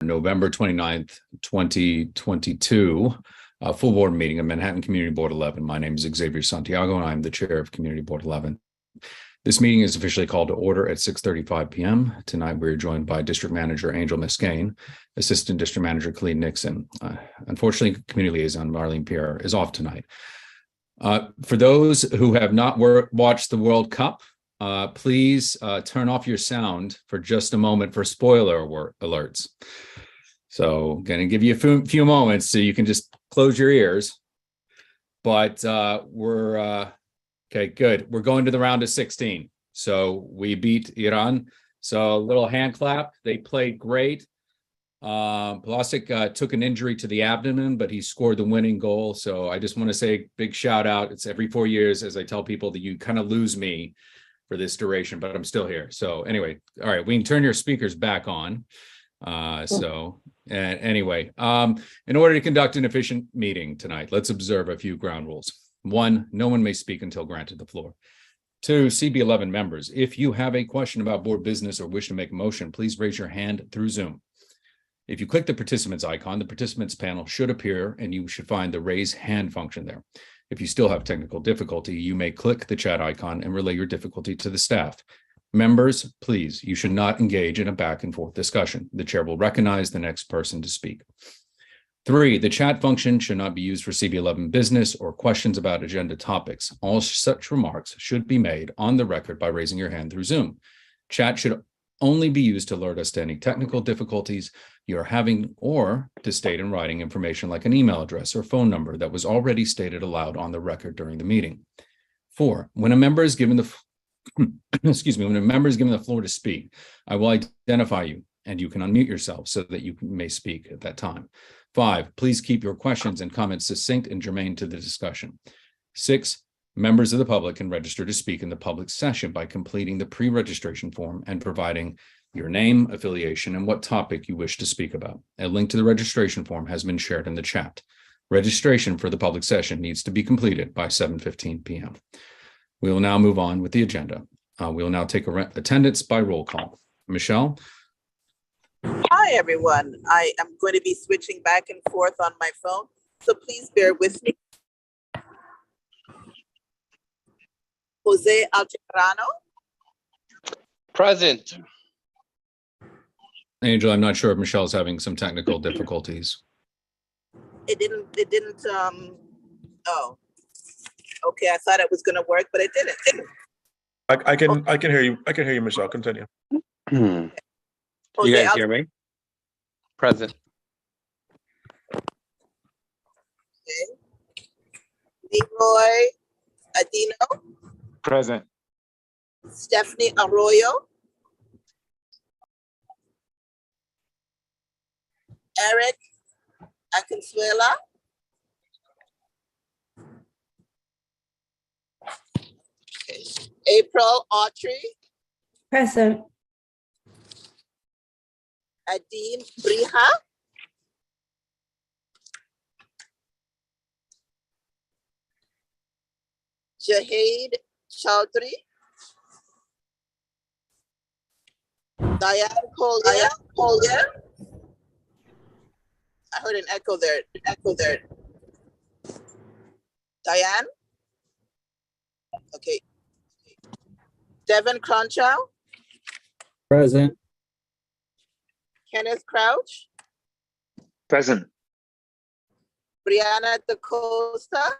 November 29th, 2022, full board meeting of Manhattan Community Board 11. My name is Xavier Santiago, and I'm the chair of Community Board 11. This meeting is officially called to order at 6:35 p.m. Tonight, we're joined by District Manager Angel Miskane, Assistant District Manager Khalid Nixon. Unfortunately, Community Liaison Marlene Pierre is off tonight. For those who have not watched the World Cup, please turn off your sound for just a moment for spoiler alerts. So going to give you a few moments so you can just close your ears. But we're okay, good. We're going to the round of 16. So we beat Iran. So a little hand clap. They played great. Pulisic took an injury to the abdomen, but he scored the winning goal. So I just want to say a big shout out. It's every 4 years, as I tell people, that you kind of lose me for this duration, but I'm still here. So anyway, all right, we can turn your speakers back on. Anyway, in order to conduct an efficient meeting tonight, let's observe a few ground rules. 1, no one may speak until granted the floor. 2, CB11 members, if you have a question about board business or wish to make a motion, please raise your hand through Zoom. If you click the participants icon, the participants panel should appear and you should find the raise hand function there. If you still have technical difficulty, you may click the chat icon and relay your difficulty to the staff. Members, please, you should not engage in a back and forth discussion. The chair will recognize the next person to speak. 3, the chat function should not be used for CB11 business or questions about agenda topics. All such remarks should be made on the record by raising your hand through Zoom. Chat should only be used to alert us to any technical difficulties you're having or to state in writing information like an email address or phone number that was already stated aloud on the record during the meeting. 4, when a member is given the when a member is given the floor to speak, I will identify you and you can unmute yourself so that you may speak at that time. 5, please keep your questions and comments succinct and germane to the discussion. 6, members of the public can register to speak in the public session by completing the pre-registration form and providing your name, affiliation, and what topic you wish to speak about. A link to the registration form has been shared in the chat. Registration for the public session needs to be completed by 7:15 p.m. We will now move on with the agenda. We will now take attendance by roll call. Michelle? Hi, everyone. I am going to be switching back and forth on my phone, so please bear with me. Jose Altamirano. Present. Angel, I'm not sure if Michelle's having some technical difficulties. It didn't, oh, okay. I thought it was going to work, but it didn't. I can hear you. I can hear you, Michelle. Continue. You guys hear me? Present. Okay. Leroy Adino. Present. Stephanie Arroyo. Eric Akinsuela. Okay. April Autry. Present. Adim Briha. Jahid Chaudhry. Diane Collier. I heard an echo there. Diane? Okay. Devin Cronshaw. Present. Kenneth Crouch. Present. Brianna DaCosta.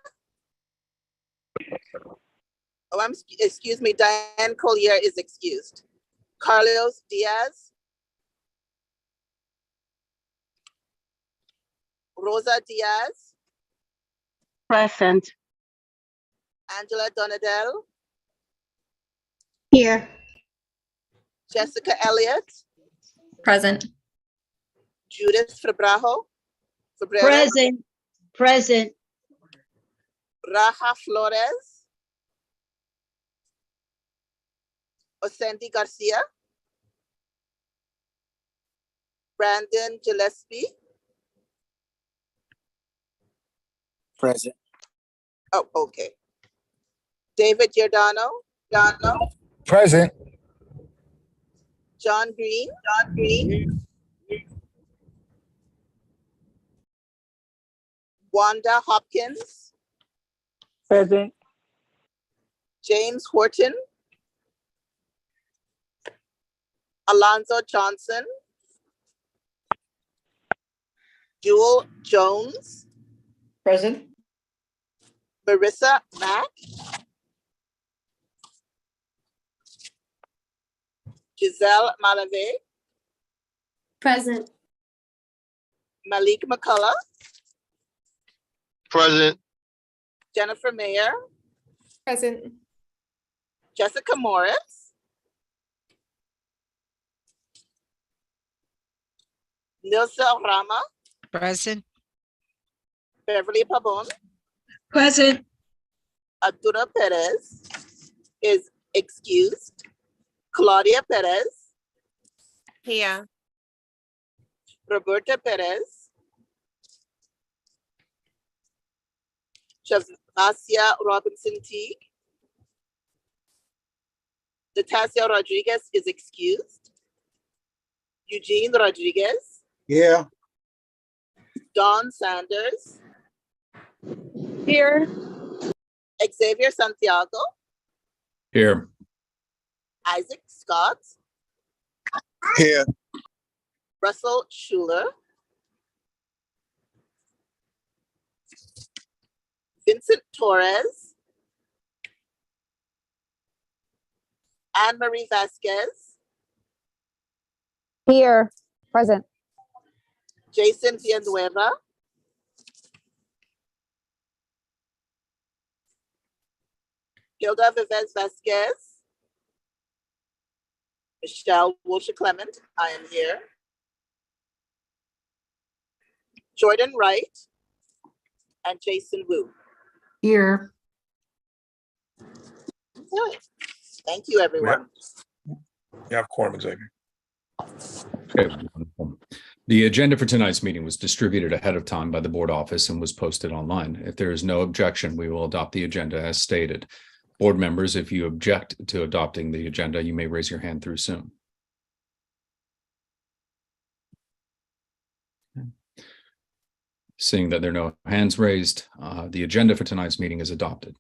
Oh, excuse me, Diane Collier is excused. Carlos Diaz. Rosa Diaz. Present. Angela Donadell. Here. Jessica Elliott. Present. Judith Febrero. Present. Raja Flores. Osendi Garcia. Brandon Gillespie. Present. Oh, okay. David Giordano. Present. John Green. Wanda Hopkins, Present. James Horton, Alonzo Johnson, Jewel Jones, Present. Marissa Mack, Giselle Malave, Present. Malik McCullough, Present. Jennifer Mayer, Present. Jessica Morris, Nilsa Rama, Present. Beverly Pabon, Present. Arturo Perez is excused, Claudia Perez, Here. Roberta Perez, Shavnasia Robinson Teague, Natasha Rodriguez is excused, Eugene Rodriguez, Yeah. Dawn Sanders, Here. Xavier Santiago, Here. Isaac Scott, Here. Russell Schuler, Vincent Torres, Anne Marie Vasquez, Here, present. Jason Villanueva, Hilda Vivez Vasquez, Michelle Wilshire Clement, I am here, Jordan Wright, and Jason Wu. Here. Okay. Thank you, everyone. You have quorum, Xavier. Okay, wonderful. The agenda for tonight's meeting was distributed ahead of time by the board office and was posted online. If there is no objection, we will adopt the agenda as stated. Board members, if you object to adopting the agenda, you may raise your hand through Zoom. Okay. Seeing that there are no hands raised, the agenda for tonight's meeting is adopted.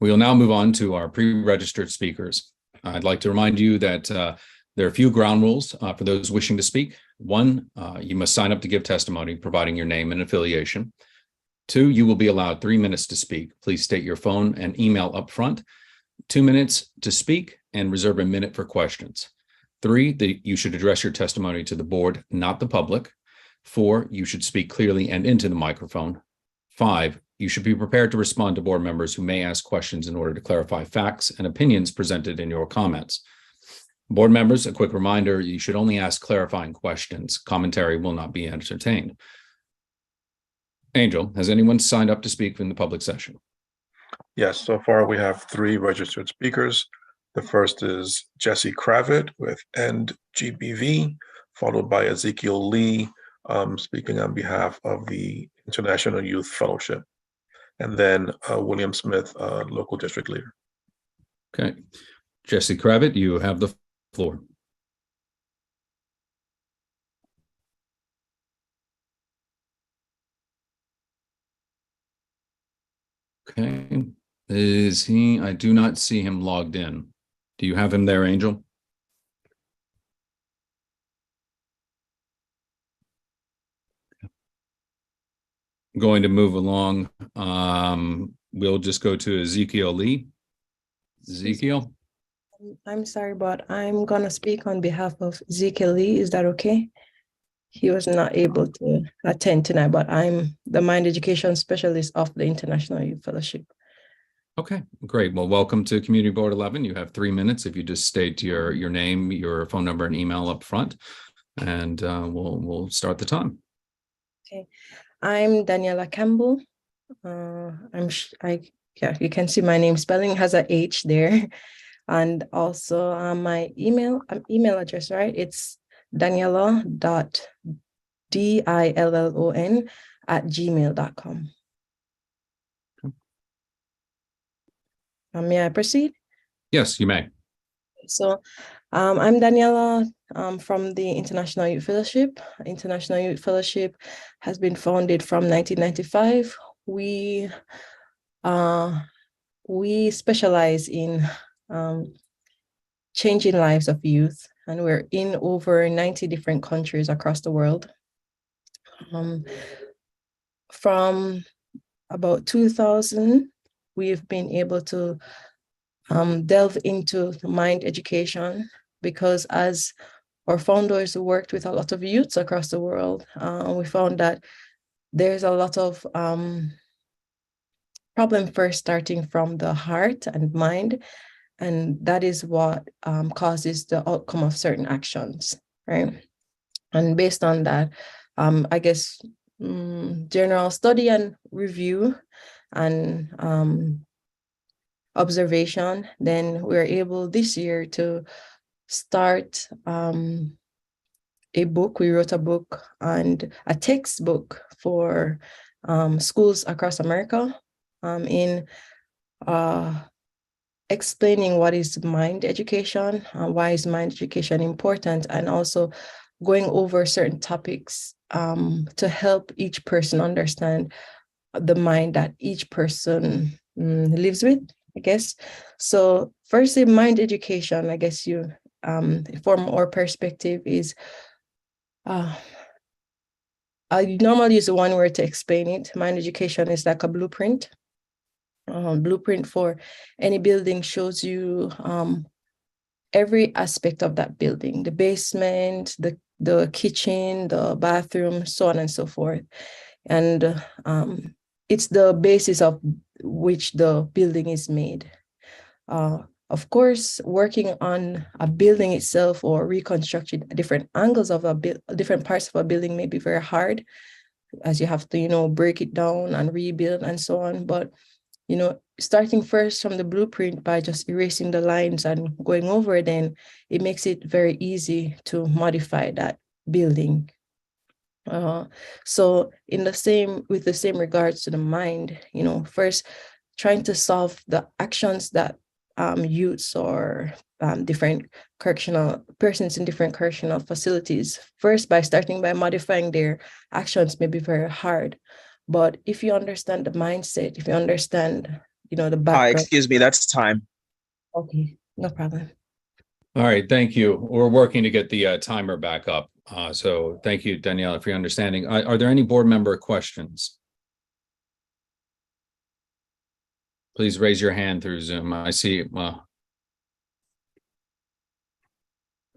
We will now move on to our pre-registered speakers. I'd like to remind you that there are a few ground rules for those wishing to speak. One, you must sign up to give testimony, providing your name and affiliation. Two, you will be allowed 3 minutes to speak. Please state your phone and email up front. 2 minutes to speak and reserve a minute for questions. Three, that you should address your testimony to the board, not the public. Four, you should speak clearly and into the microphone. Five, you should be prepared to respond to board members who may ask questions in order to clarify facts and opinions presented in your comments. Board members, a quick reminder, you should only ask clarifying questions. Commentary will not be entertained. Angel, has anyone signed up to speak in the public session? Yes, so far we have 3 registered speakers. The first is Jesse Kravit with NGBV, followed by Ezekiel Lee, speaking on behalf of the International Youth Fellowship, and then William Smith, local district leader. Okay. Jesse Kravit, you have the floor. Okay. Is he? I do not see him logged in. Do you have him there, Angel? Going to move along. We'll just go to Ezekiel Lee. Ezekiel? I'm sorry, but I'm gonna speak on behalf of Ezekiel Lee. Is that okay? He was not able to attend tonight, but I'm the Mind Education Specialist of the International Youth Fellowship. Okay, great. Well, welcome to Community Board 11. You have 3 minutes. If you just state your name, your phone number, and email up front, and we'll start the time. Okay, I'm Daniela Campbell. Yeah, you can see my name. Spelling has a H there, and also my email address. Right, it's Daniela.dillon@gmail.com. May I proceed? Yes, you may. So I'm Daniela from the International Youth Fellowship. International Youth Fellowship has been founded from 1995. We specialize in changing lives of youth, and we're in over 90 different countries across the world. From about 2000, we've been able to delve into mind education, because as our founders worked with a lot of youths across the world, we found that there's a lot of problem first starting from the heart and mind, and that is what causes the outcome of certain actions, right? And based on that, I guess general study and review and observation, then we're able this year to start a book. We wrote a book and a textbook for schools across America in explaining what is mind education, why is mind education important, and also going over certain topics to help each person understand the mind that each person lives with, I guess. So firstly, mind education, I guess from our perspective is, I normally use one word to explain it. Mind education is like a blueprint. Blueprint for any building shows you every aspect of that building, the basement, the kitchen, the bathroom, so on and so forth. And it's the basis of which the building is made. Of course, working on a building itself or reconstructing different angles of different parts of a building may be very hard, as you have to, break it down and rebuild and so on. But starting first from the blueprint by just erasing the lines and going over, then it makes it very easy to modify that building. So with the same regards to the mind, first trying to solve the actions that youths or different correctional persons in different correctional facilities, first by starting by modifying their actions may be very hard. But if you understand the mindset, if you understand, the background. Excuse me, that's time. Okay, no problem. All right, thank you. We're working to get the timer back up. So thank you, Daniela, for your understanding. Are there any board member questions? Please raise your hand through Zoom. I see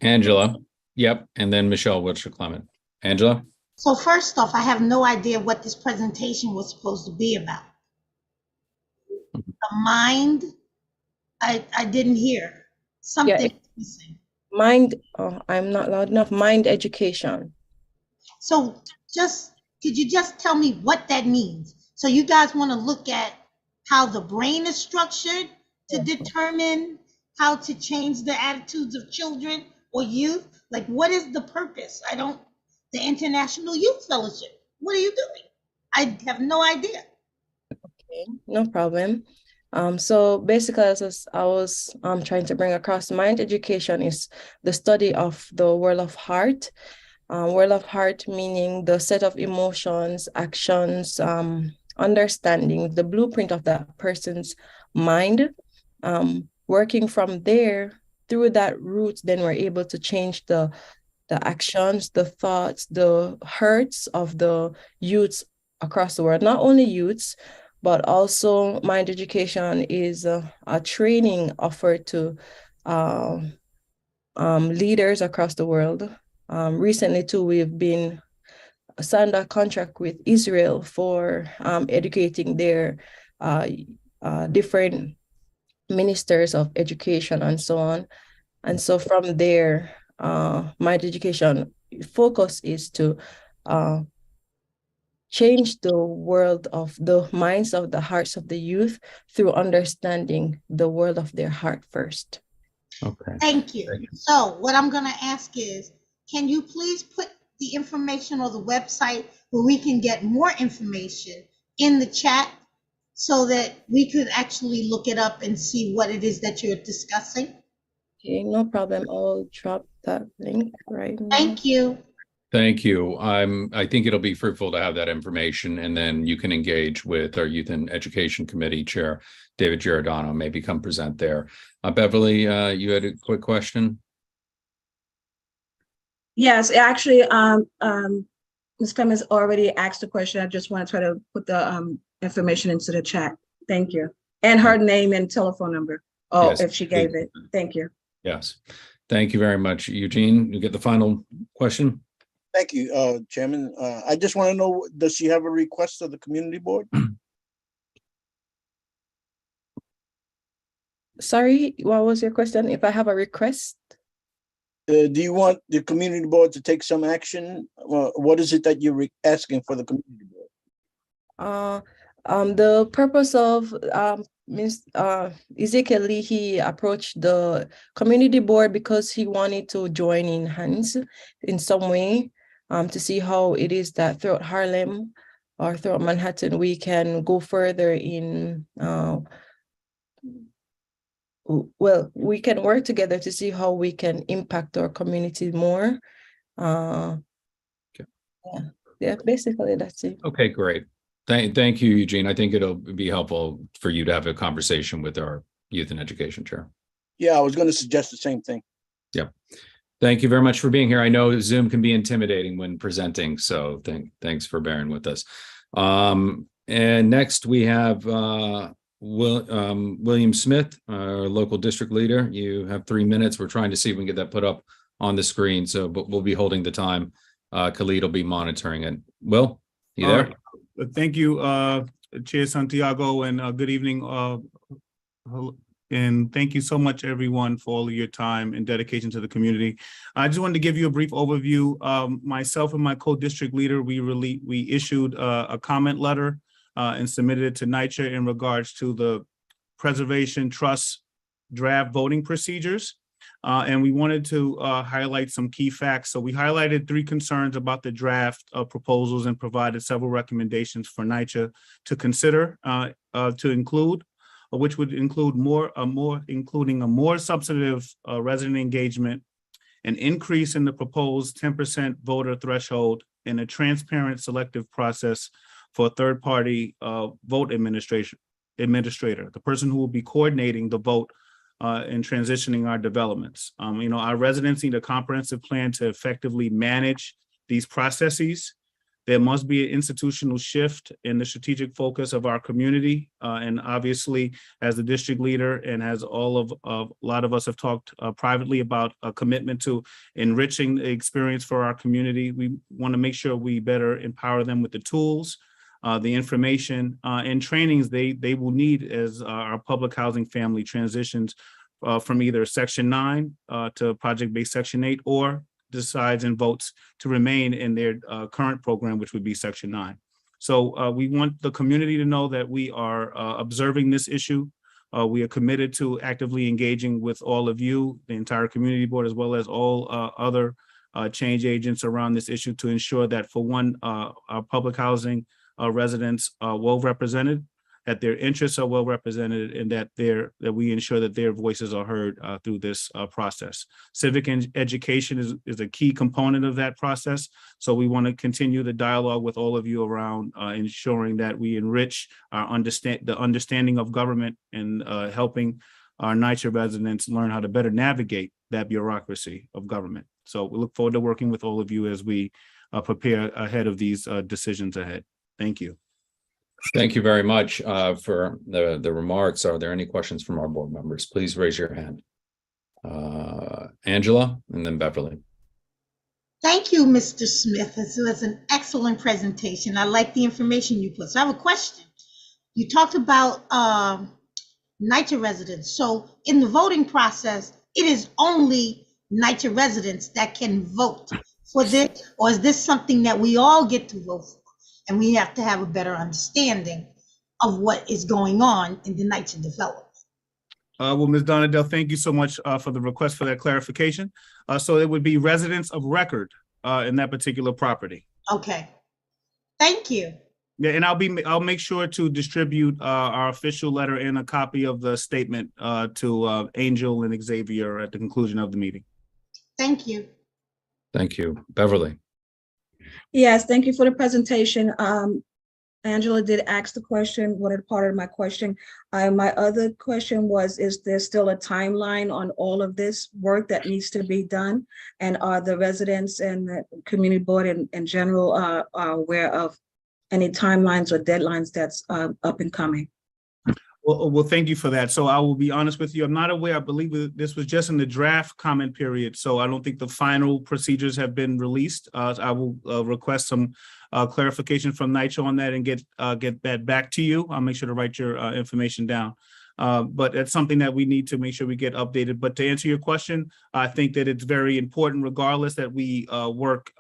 Angela. Yep, and then Michelle Wiltshire Clement. Angela? So first off, I have no idea what this presentation was supposed to be about. The mind, I didn't hear. Something missing. Mind, I'm not loud enough. Mind education. So could you just tell me what that means? So you guys want to look at how the brain is structured to determine how to change the attitudes of children or youth? Like, what is the purpose? The International Youth Fellowship, what are you doing? I have no idea. Okay, no problem. So basically, as I was trying to bring across, mind education is the study of the world of heart. World of heart meaning the set of emotions, actions, understanding, the blueprint of that person's mind. Working from there, through that route, then we're able to change the actions, the thoughts, the hurts of the youths across the world. Not only youths, but also mind education is a training offered to leaders across the world. Recently too, we've been signed a contract with Israel for educating their different ministers of education and so on. And so from there, mind education focus is to change the world of the minds of the hearts of the youth through understanding the world of their heart first. Okay. Thank you. So what I'm going to ask is, can you please put the information on the website where we can get more information in the chat so that we could actually look it up and see what it is that you're discussing? Okay, no problem. I'll drop that link right now. Thank you. Thank you. I think it'll be fruitful to have that information, and then you can engage with our Youth and Education Committee Chair, David Giordano, maybe come present there. Beverly, you had a quick question? Yes, actually, Ms. Clemens already asked a question. I just want to try to put the information into the chat. Thank you. And her name and telephone number. Oh, Yes. if she gave it. Thank you. Yes. Thank you very much. Eugene, you get the final question? Thank you, Chairman. I just want to know, does she have a request of the community board? Sorry, what was your question? If I have a request? Do you want the community board to take some action? What is it that you're asking for the community board? The purpose of Ezekiel Lee, he approached the community board because he wanted to join in hands in some way, to see how it is that throughout Harlem or throughout Manhattan, we can go further in, well, we can work together to see how we can impact our community more. Okay. Yeah, basically that's it. Okay, great. Thank you, Eugene. I think it'll be helpful for you to have a conversation with our Youth and Education Chair. Yeah, I was going to suggest the same thing. Yeah. Thank you very much for being here. I know Zoom can be intimidating when presenting, so thanks for bearing with us. And next we have William Smith, our local district leader. You have 3 minutes. We're trying to see if we can get that put up on the screen, but we'll be holding the time. Khalid will be monitoring it. Will, you there? Thank you, Chair Santiago, and good evening. And thank you so much, everyone, for all of your time and dedication to the community. I just wanted to give you a brief overview. Myself and my co-district leader, we issued a comment letter and submitted it to NYCHA in regards to the Preservation Trust draft voting procedures. And we wanted to highlight some key facts. So we highlighted 3 concerns about the draft proposals and provided several recommendations for NYCHA to consider to include, which would include including a more substantive resident engagement, an increase in the proposed 10% voter threshold, and a transparent selective process for a third-party vote administrator, the person who will be coordinating the vote in transitioning our developments. Our residents need a comprehensive plan to effectively manage these processes. There must be an institutional shift in the strategic focus of our community. And obviously, as the district leader and as a lot of us have talked privately about a commitment to enriching the experience for our community, we want to make sure we better empower them with the tools, the information and trainings they will need as our public housing family transitions from either Section 9 to project-based Section 8, or decides and votes to remain in their current program, which would be Section 9. So we want the community to know that we are observing this issue. We are committed to actively engaging with all of you, the entire community board, as well as all other change agents around this issue, to ensure that, for one, our public housing residents are well represented, that their interests are well represented, and that we ensure that their voices are heard through this process. Civic education is a key component of that process. So we want to continue the dialogue with all of you around ensuring that we enrich our understanding of government and helping our NYCHA residents learn how to better navigate that bureaucracy of government. So we look forward to working with all of you as we prepare ahead of these decisions ahead. Thank you. Thank you very much for the remarks. Are there any questions from our board members? Please raise your hand. Angela, and then Beverly. Thank you, Mr. Smith. This was an excellent presentation. I like the information you put. So I have a question. You talked about NYCHA residents. So in the voting process, it is only NYCHA residents that can vote for this, or is this something that we all get to vote for? And we have to have a better understanding of what is going on in the NYCHA development. Well, Ms. Donadell, thank you so much for the request for that clarification. So it would be residents of record in that particular property. Okay, thank you. Yeah, and I'll make sure to distribute our official letter and a copy of the statement to Angel and Xavier at the conclusion of the meeting. Thank you. Thank you. Beverly. Yes, thank you for the presentation. Angela did ask the question, what are part of my question? My other question was, is there still a timeline on all of this work that needs to be done? And are the residents and the community board in general are aware of any timelines or deadlines that's up and coming? Well, thank you for that. So I will be honest with you. I'm not aware. I believe this was just in the draft comment period. So I don't think the final procedures have been released. I will request some clarification from NYCHA on that and get that back to you. I'll make sure to write your information down. But it's something that we need to make sure we get updated. But to answer your question, I think that it's very important, regardless, that we work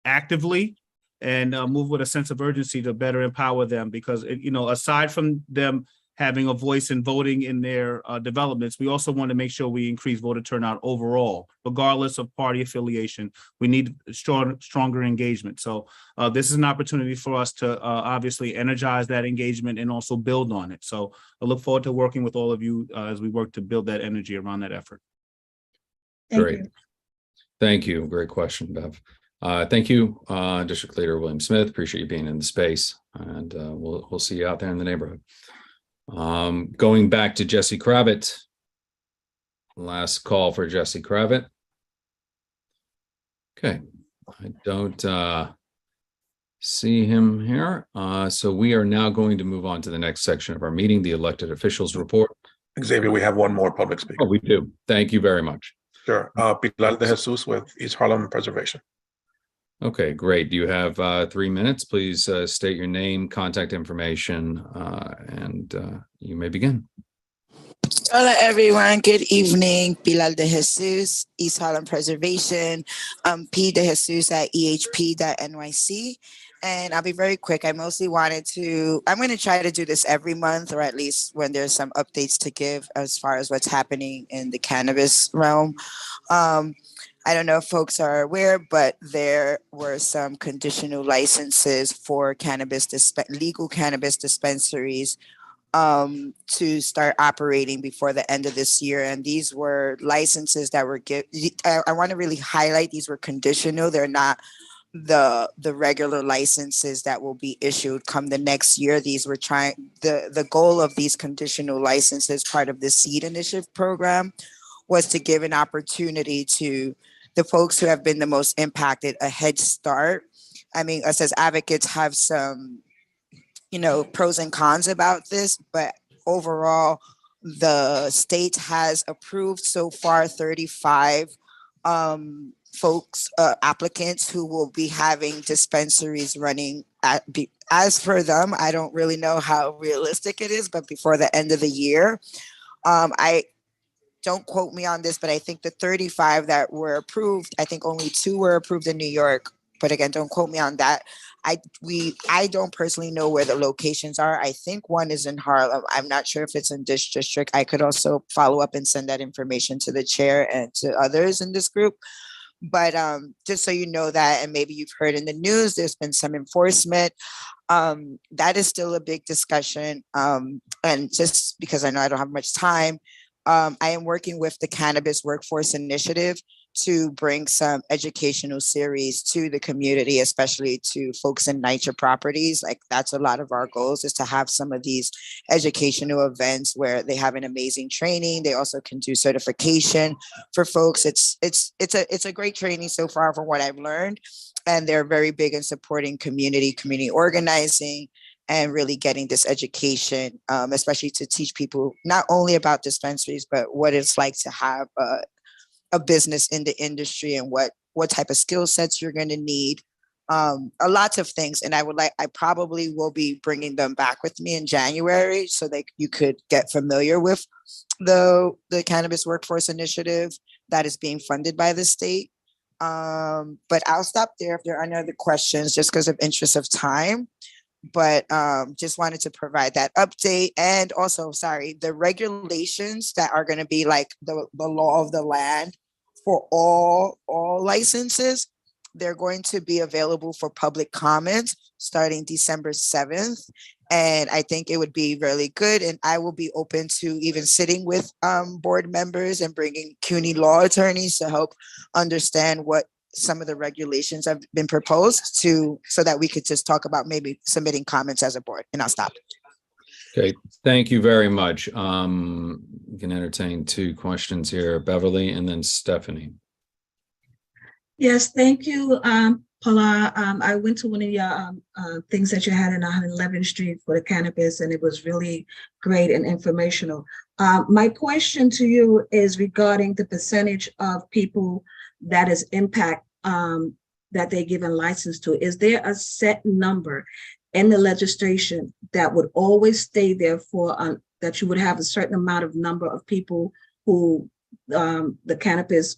actively and move with a sense of urgency to better empower them, because aside from them having a voice in voting in their developments, we also want to make sure we increase voter turnout overall, regardless of party affiliation. We need stronger engagement. So this is an opportunity for us to obviously energize that engagement and also build on it. So I look forward to working with all of you as we work to build that energy around that effort. Great. Thank you. Great question, Bev. Thank you, District Leader William Smith. Appreciate you being in the space, and we'll see you out there in the neighborhood. Going back to Jesse Kravitz. Last call for Jesse Kravitz. Okay, I don't see him here. So we are now going to move on to the next section of our meeting, the elected officials report. Xavier, we have one more public speaker. Oh, we do. Thank you very much. Sure. Pilar de Jesus with East Harlem Preservation. Okay, great. You have 3 minutes. Please state your name, contact information, and you may begin. Hola, everyone. Good evening. Pilar de Jesus, East Harlem Preservation, P de Jesus at ehp.nyc. And I'll be very quick. I mostly wanted to, I'm going to try to do this every month, or at least when there's some updates to give as far as what's happening in the cannabis realm. I don't know if folks are aware, but there were some conditional licenses for legal cannabis dispensaries to start operating before the end of this year. And these were licenses that were I want to really highlight, these were conditional. They're not the regular licenses that will be issued come the next year. These were the goal of these conditional licenses, part of the SEED initiative program, was to give an opportunity to the folks who have been the most impacted a head start. I mean, us as advocates have some, pros and cons about this, but overall, the state has approved so far 35 applicants who will be having dispensaries running as for them. I don't really know how realistic it is, but before the end of the year, don't quote me on this, but I think the 35 that were approved, I think only 2 were approved in New York. But again, don't quote me on that. I don't personally know where the locations are. I think one is in Harlem. I'm not sure if it's in this district. I could also follow up and send that information to the chair and to others in this group. But just so you know that, and maybe you've heard in the news, there's been some enforcement. That is still a big discussion. And just because I know I don't have much time, I am working with the Cannabis Workforce Initiative to bring some educational series to the community, especially to folks in NYCHA properties. Like, that's a lot of our goals, is to have some of these educational events where they have an amazing training. They also can do certification for folks. It's a great training so far from what I've learned. And they're very big in supporting community organizing, and really getting this education, especially to teach people not only about dispensaries, but what it's like to have a business in the industry, and what type of skill sets you're going to need. Lots of things. And I probably will be bringing them back with me in January, so that you could get familiar with the Cannabis Workforce Initiative that is being funded by the state. But I'll stop there if there are any other questions, just because of interest of time. But just wanted to provide that update. And also, the regulations that are going to be like the law of the land for all licenses, they're going to be available for public comment starting December 7th. And I think it would be really good. And I will be open to even sitting with board members and bringing CUNY law attorneys to help understand what some of the regulations have been proposed so that we could just talk about maybe submitting comments as a board. And I'll stop. Okay, thank you very much. We can entertain 2 questions here, Beverly and then Stephanie. Yes, thank you, Paula. I went to one of your things that you had in 111th Street for the cannabis, and it was really great and informational. My question to you is regarding the percentage of people that is impact that they given license to. Is there a set number in the legislation that would always stay there for that you would have a certain amount of number of people who the cannabis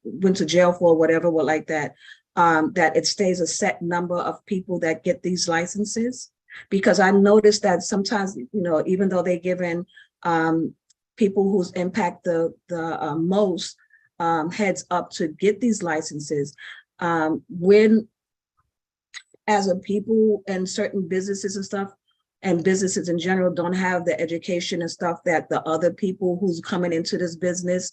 went to jail for, whatever, like that, that it stays a set number of people that get these licenses? Because I noticed that sometimes, even though they're given people whose impact the most heads up to get these licenses, when as a people and certain businesses and stuff, and businesses in general don't have the education and stuff that the other people who's coming into this business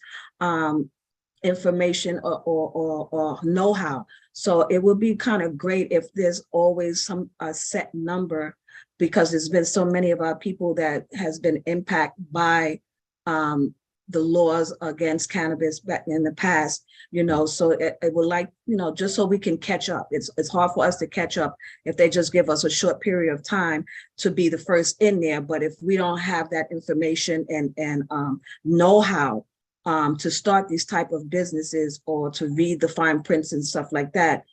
information or know-how. So it would be kind of great if there's always a set number, because there's been so many of our people that has been impacted by the laws against cannabis back in the past, so it would like, just so we can catch up. It's hard for us to catch up if they just give us a short period of time to be the first in there. But if we don't have that information and know-how to start these type of businesses or to read the fine prints and stuff like that,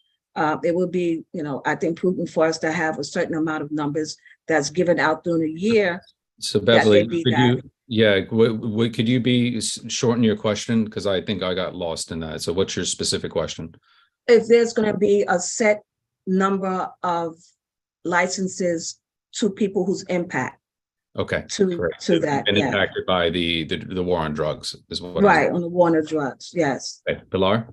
it would be, I think, prudent for us to have a certain amount of numbers that's given out during the year. So Beverly, could you shorten your question? Because I think I got lost in that. So what's your specific question? If there's going to be a set number of licenses to people whose impact. Okay. To that. And impacted by the war on drugs is what. Right, on the war on drugs. Yes. Okay. Pilar?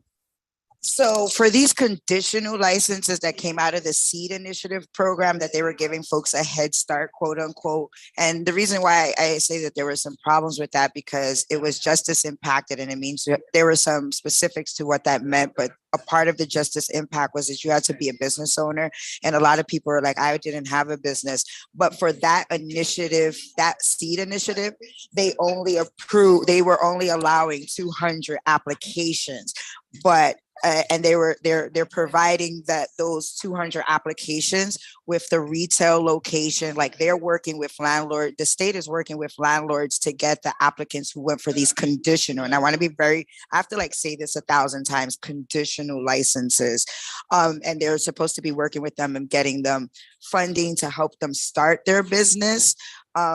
So for these conditional licenses that came out of the SEED initiative program that they were giving folks a head start, quote unquote. And the reason why I say that there were some problems with that, because it was justice impacted, and it means there were some specifics to what that meant. But a part of the justice impact was that you had to be a business owner. And a lot of people are like, I didn't have a business. But for that initiative, that SEED initiative, they were only allowing 200 applications. But and they're providing those 200 applications with the retail location. Like they're working with landlord. The state is working with landlords to get the applicants who went for these conditional. And I want to be I have to say this 1,000 times, conditional licenses. And they're supposed to be working with them and getting them funding to help them start their business.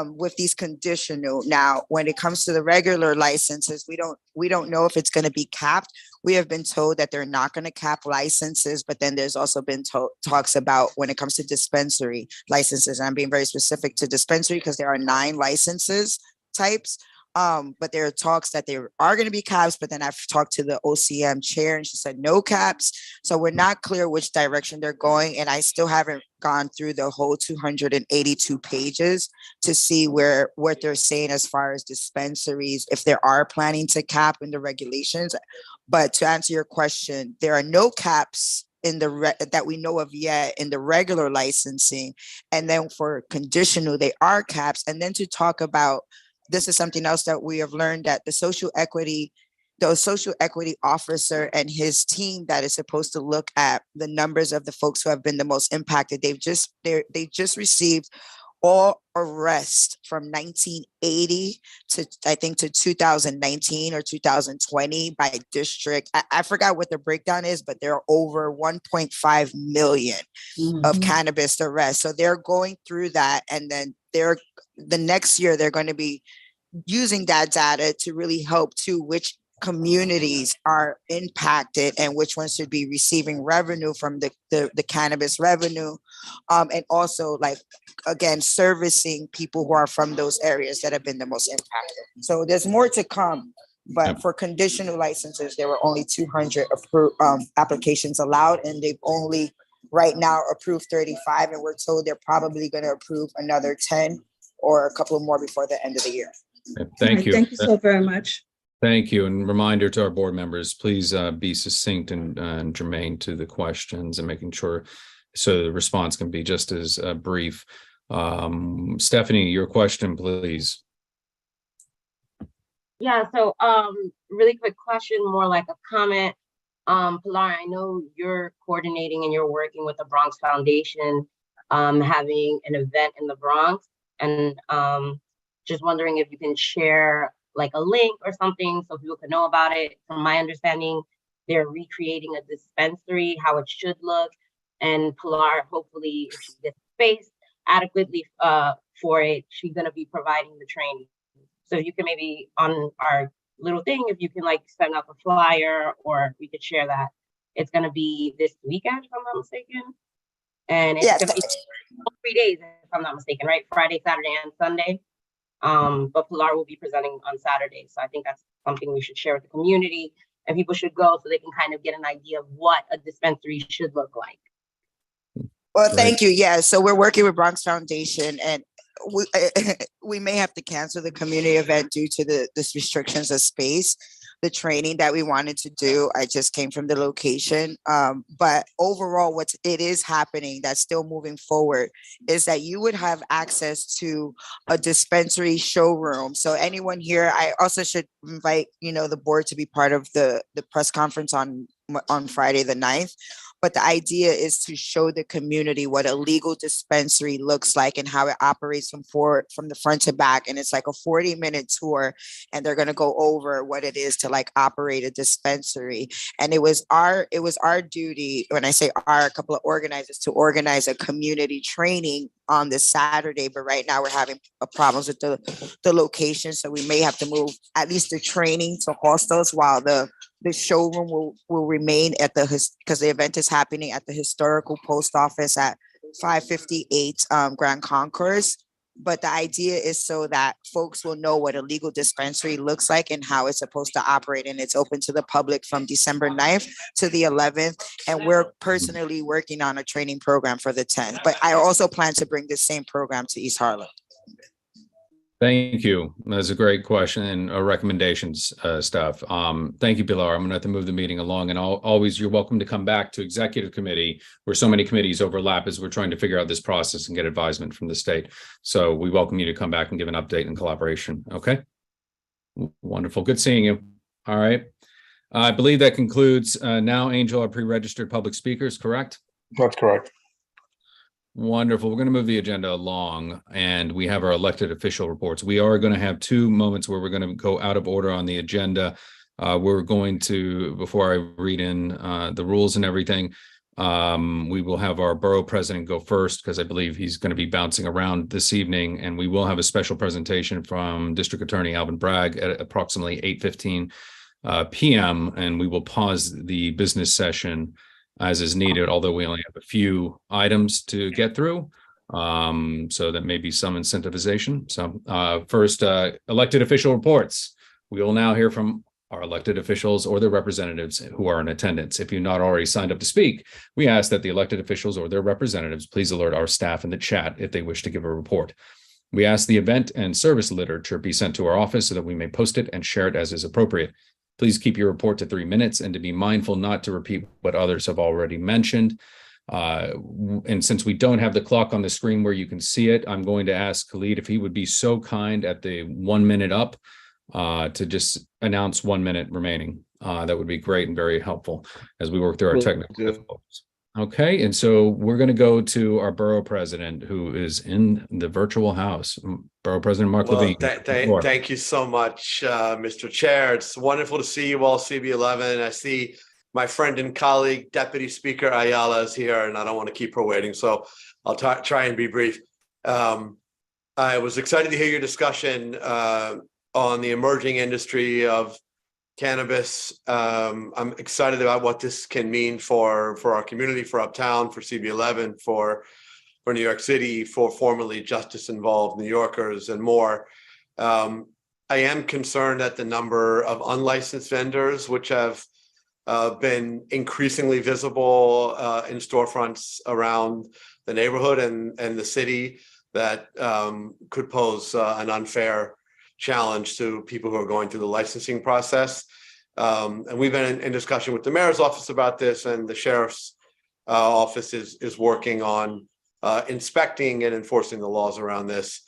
With these conditional. Now, when it comes to the regular licenses, we don't know if it's going to be capped. We have been told that they're not going to cap licenses, but then there's also been talks about when it comes to dispensary licenses. And I'm being very specific to dispensary because there are 9 licenses types. But there are talks that there are going to be caps, but then I've talked to the OCM chair and she said no caps. So we're not clear which direction they're going. And I still haven't gone through the whole 282 pages to see what they're saying as far as dispensaries, if they are planning to cap in the regulations. But to answer your question, there are no caps in that we know of yet in the regular licensing. And then for conditional, they are caps. And then to talk about, this is something else that we have learned, that the social equity officer and his team that is supposed to look at the numbers of the folks who have been the most impacted, they just received all arrests from 1980 to I think to 2019 or 2020 by district. I forgot what the breakdown is, but there are over 1.5 million of cannabis arrests. So they're going through that, and then the next year they're going to be using that data to really help to which communities are impacted and which ones should be receiving revenue from the cannabis revenue, and also again servicing people who are from those areas that have been the most impacted. So there's more to come, But Yep. for conditional licenses, there were only 200 applications allowed, and they've only right now approved 35, and we're told they're probably going to approve another 10 or a couple more before the end of the year. Thank Right, you. Thank you so very much. Thank you. And reminder to our board members, please be succinct and germane to the questions and making sure so the response can be just as brief. Stephanie, your question, please. Yeah, so really quick question, more like a comment. Pilar, I know you're coordinating and you're working with the Bronx Foundation, having an event in the Bronx, and just wondering if you can share like a link or something so people can know about it. From my understanding, they're recreating a dispensary, how it should look, and Pilar, hopefully, if she gets space adequately for it, she's gonna be providing the training. So you can maybe on our little thing, if you can like send out the flyer, or we could share that. It's gonna be this weekend, if I'm not mistaken. And it's gonna be 3 days, if I'm not mistaken, right? Friday, Saturday, and Sunday. But Pilar will be presenting on Saturday. So I think that's something we should share with the community, and people should go so they can kind of get an idea of what a dispensary should look like. Well, thank you. Yeah, so we're working with Bronx Foundation, and we may have to cancel the community event due to the restrictions of space. The training that we wanted to do, I just came from the location. But overall, it is happening that's still moving forward is that you would have access to a dispensary showroom. So anyone here, I also should invite, the board to be part of the press conference on Friday the 9th. But the idea is to show the community what a legal dispensary looks like and how it operates from the front to back. And it's like a 40-minute tour, and they're going to go over what it is to like operate a dispensary. And it was our duty, when I say a couple of organizers, to organize a community training on this Saturday. But right now we're having problems with the location. So we may have to move at least the training to hostels while the showroom will remain at because the event is happening at the historical post office at 558 Grand Concourse. But the idea is so that folks will know what a legal dispensary looks like and how it's supposed to operate. And it's open to the public from December 9th to the 11th. And we're personally working on a training program for the 10th. But I also plan to bring the same program to East Harlem. Thank you. That's a great question and recommendations, stuff. Thank you, Pilar. I'm going to have to move the meeting along, and always you're welcome to come back to executive committee where so many committees overlap as we're trying to figure out this process and get advisement from the state. So we welcome you to come back and give an update and collaboration. Okay. Wonderful. Good seeing you. All right. I believe that concludes now, Angel, our pre-registered public speakers, correct? That's correct. Wonderful. We're going to move the agenda along, and we have our elected official reports. We are going to have 2 moments where we're going to go out of order on the agenda. We're going to, before I read in the rules and everything, we will have our borough president go first because I believe he's going to be bouncing around this evening, and we will have a special presentation from District Attorney Alvin Bragg at approximately 8:15 p.m. and we will pause the business session as is needed, although we only have a few items to get through. So that may be some incentivization. So first, elected official reports. We will now hear from our elected officials or their representatives who are in attendance. If you've not already signed up to speak, we ask that the elected officials or their representatives please alert our staff in the chat if they wish to give a report. We ask the event and service literature be sent to our office so that we may post it and share it as is appropriate. Please keep your report to 3 minutes and to be mindful not to repeat what others have already mentioned. And since we don't have the clock on the screen where you can see it, I'm going to ask Khalid if he would be so kind at the 1 minute up to just announce 1 minute remaining. That would be great and very helpful as we work through our technical difficulties. Okay, and so we're going to go to our borough president who is in the virtual house. Borough President Mark Levine. Thank you so much, Mr. Chair. It's wonderful to see you all, CB11. I see my friend and colleague, Deputy Speaker Ayala is here, and I don't want to keep her waiting, so I'll try and be brief. I was excited to hear your discussion on the emerging industry of cannabis. I'm excited about what this can mean for our community, for Uptown, for CB11, for New York City, for formerly justice-involved New Yorkers and more. I am concerned at the number of unlicensed vendors, which have been increasingly visible in storefronts around the neighborhood and the city that could pose an unfair challenge to people who are going through the licensing process. And we've been in discussion with the mayor's office about this, and the sheriff's office is working on inspecting and enforcing the laws around this.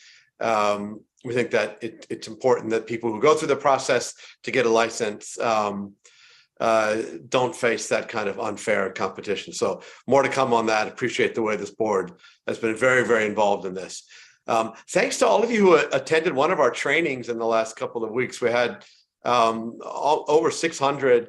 We think that it's important that people who go through the process to get a license don't face that kind of unfair competition. So more to come on that. Appreciate the way this board has been very, very involved in this. Thanks to all of you who attended one of our trainings in the last couple of weeks. We had over 600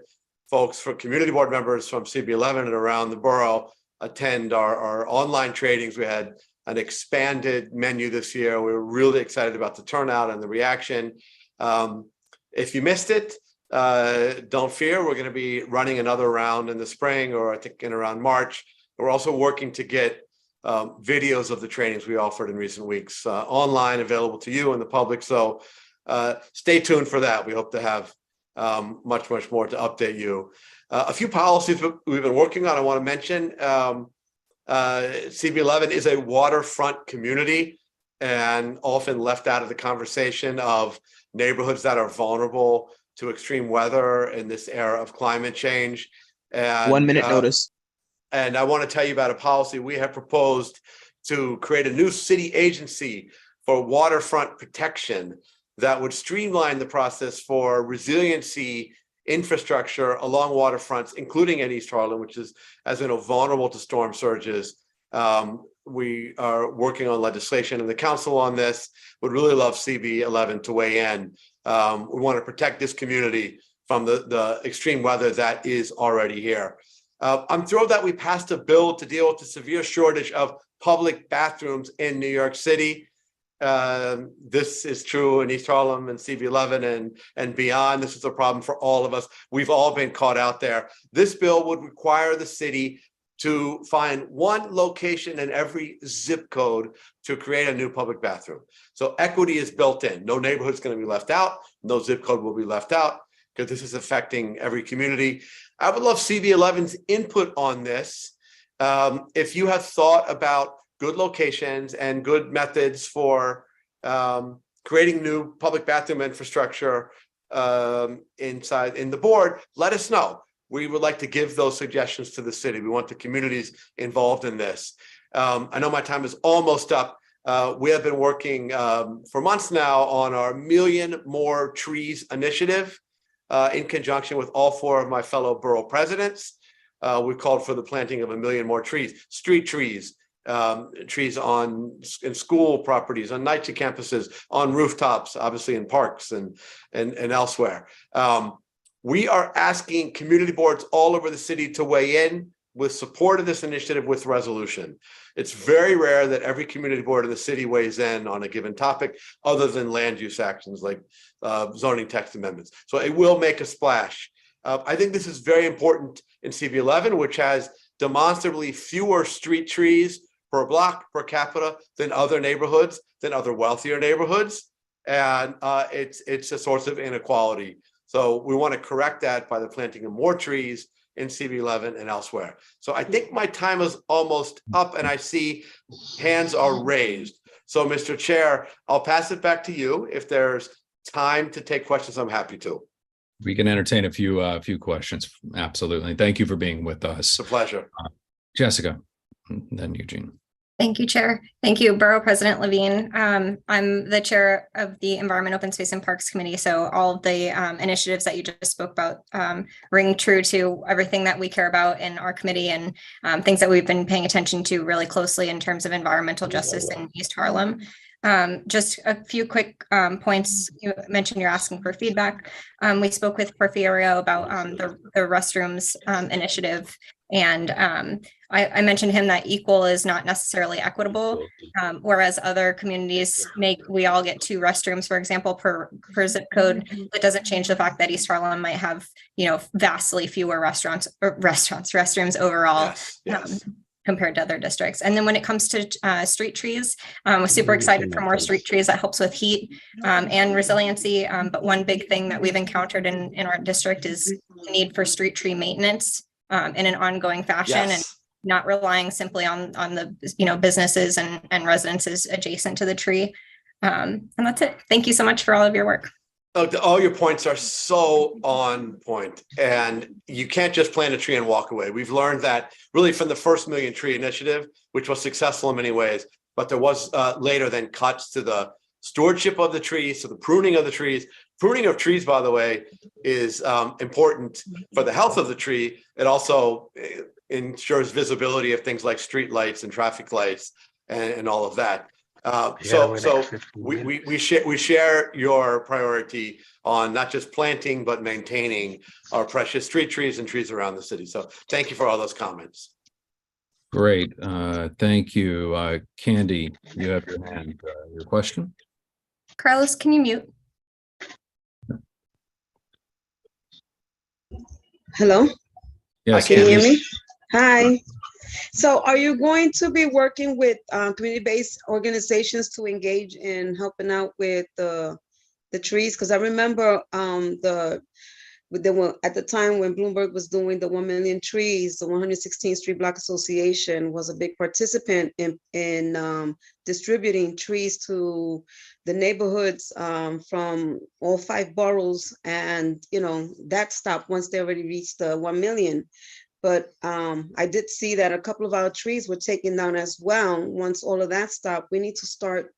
folks from community board members from CB11 and around the borough attend our online trainings. We had an expanded menu this year. We were really excited about the turnout and the reaction. If you missed it, don't fear. We're going to be running another round in the spring, or I think in around March. We're also working to get videos of the trainings we offered in recent weeks online, available to you and the public. So stay tuned for that. We hope to have much more to update you. A few policies we've been working on, I want to mention. CB11 is a waterfront community and often left out of the conversation of neighborhoods that are vulnerable to extreme weather in this era of climate change. And 1 minute notice. And I want to tell you about a policy we have proposed to create a new city agency for waterfront protection that would streamline the process for resiliency infrastructure along waterfronts, including in East Harlem, which is, as you know, vulnerable to storm surges. We are working on legislation in the council on this. Would really love CB11 to weigh in. We want to protect this community from the extreme weather that is already here. I'm thrilled that we passed a bill to deal with the severe shortage of public bathrooms in New York City. This is true in East Harlem and CB11 and beyond. This is a problem for all of us. We've all been caught out there. This bill would require the city to find one location in every zip code to create a new public bathroom. So equity is built in. No neighborhood's going to be left out. No zip code will be left out, because this is affecting every community. I would love CB11's input on this. If you have thought about good locations and good methods for creating new public bathroom infrastructure inside in the board, let us know. We would like to give those suggestions to the city. We want the communities involved in this. I know my time is almost up. We have been working for months now on our Million More Trees initiative in conjunction with all 4 of my fellow borough presidents. We called for the planting of 1 million more trees, street trees, trees in school properties, on NYCHA campuses, on rooftops, obviously in parks and elsewhere. We are asking community boards all over the city to weigh in with support of this initiative with resolution. It's very rare that every community board in the city weighs in on a given topic, other than land use actions like zoning text amendments. So it will make a splash. I think this is very important in CB11, which has demonstrably fewer street trees per block per capita than other neighborhoods, than other wealthier neighborhoods. And it's a source of inequality. So we want to correct that by the planting of more trees in CB11 and elsewhere. So I think my time is almost up, and I see hands are raised. So Mr. Chair, I'll pass it back to you. If there's time to take questions, I'm happy to. We can entertain a few questions. Absolutely. Thank you for being with us. It's a pleasure. Jessica, then Eugene. Thank you, Chair. Thank you, Borough President Levine. I'm the chair of the Environment, Open Space and Parks Committee. So all of the initiatives that you just spoke about ring true to everything that we care about in our committee, and things that we've been paying attention to really closely in terms of environmental justice in East Harlem. Just a few quick points. You mentioned you're asking for feedback. We spoke with Porfirio about the restrooms initiative, and I mentioned him that equal is not necessarily equitable, whereas other communities we all get 2 restrooms, for example, per zip code. It doesn't change the fact that East Harlem might have, vastly fewer restrooms overall. Yes. compared to other districts. And then when it comes to street trees, we're super excited for more street trees. That helps with heat and resiliency. But one big thing that we've encountered in our district is the need for street tree maintenance in an ongoing fashion, and not relying simply on the businesses and residences adjacent to the tree. And that's it. Thank you so much for all of your work. Oh, all your points are so on point, and you can't just plant a tree and walk away. We've learned that really from the first Million Tree Initiative, which was successful in many ways, but there was later then cuts to the stewardship of the trees, to the pruning of the trees. Pruning of trees, by the way, is important for the health of the tree. It also ensures visibility of things like street lights and traffic lights and all of that. So we share your priority on not just planting, but maintaining our precious street trees and trees around the city. So thank you for all those comments. Great. Thank you. Candy, you have your hand. Your question? Carlos, can you mute? Hello? Yes. Can you hear me? Hi. So are you going to be working with community-based organizations to engage in helping out with the trees? Because I remember at the time when Bloomberg was doing the 1 million trees, the 116th Street Block Association was a big participant in distributing trees to the neighborhoods from all 5 boroughs. And, that stopped once they already reached the 1 million. But I did see that a couple of our trees were taken down as well. Once all of that stopped, we need to start,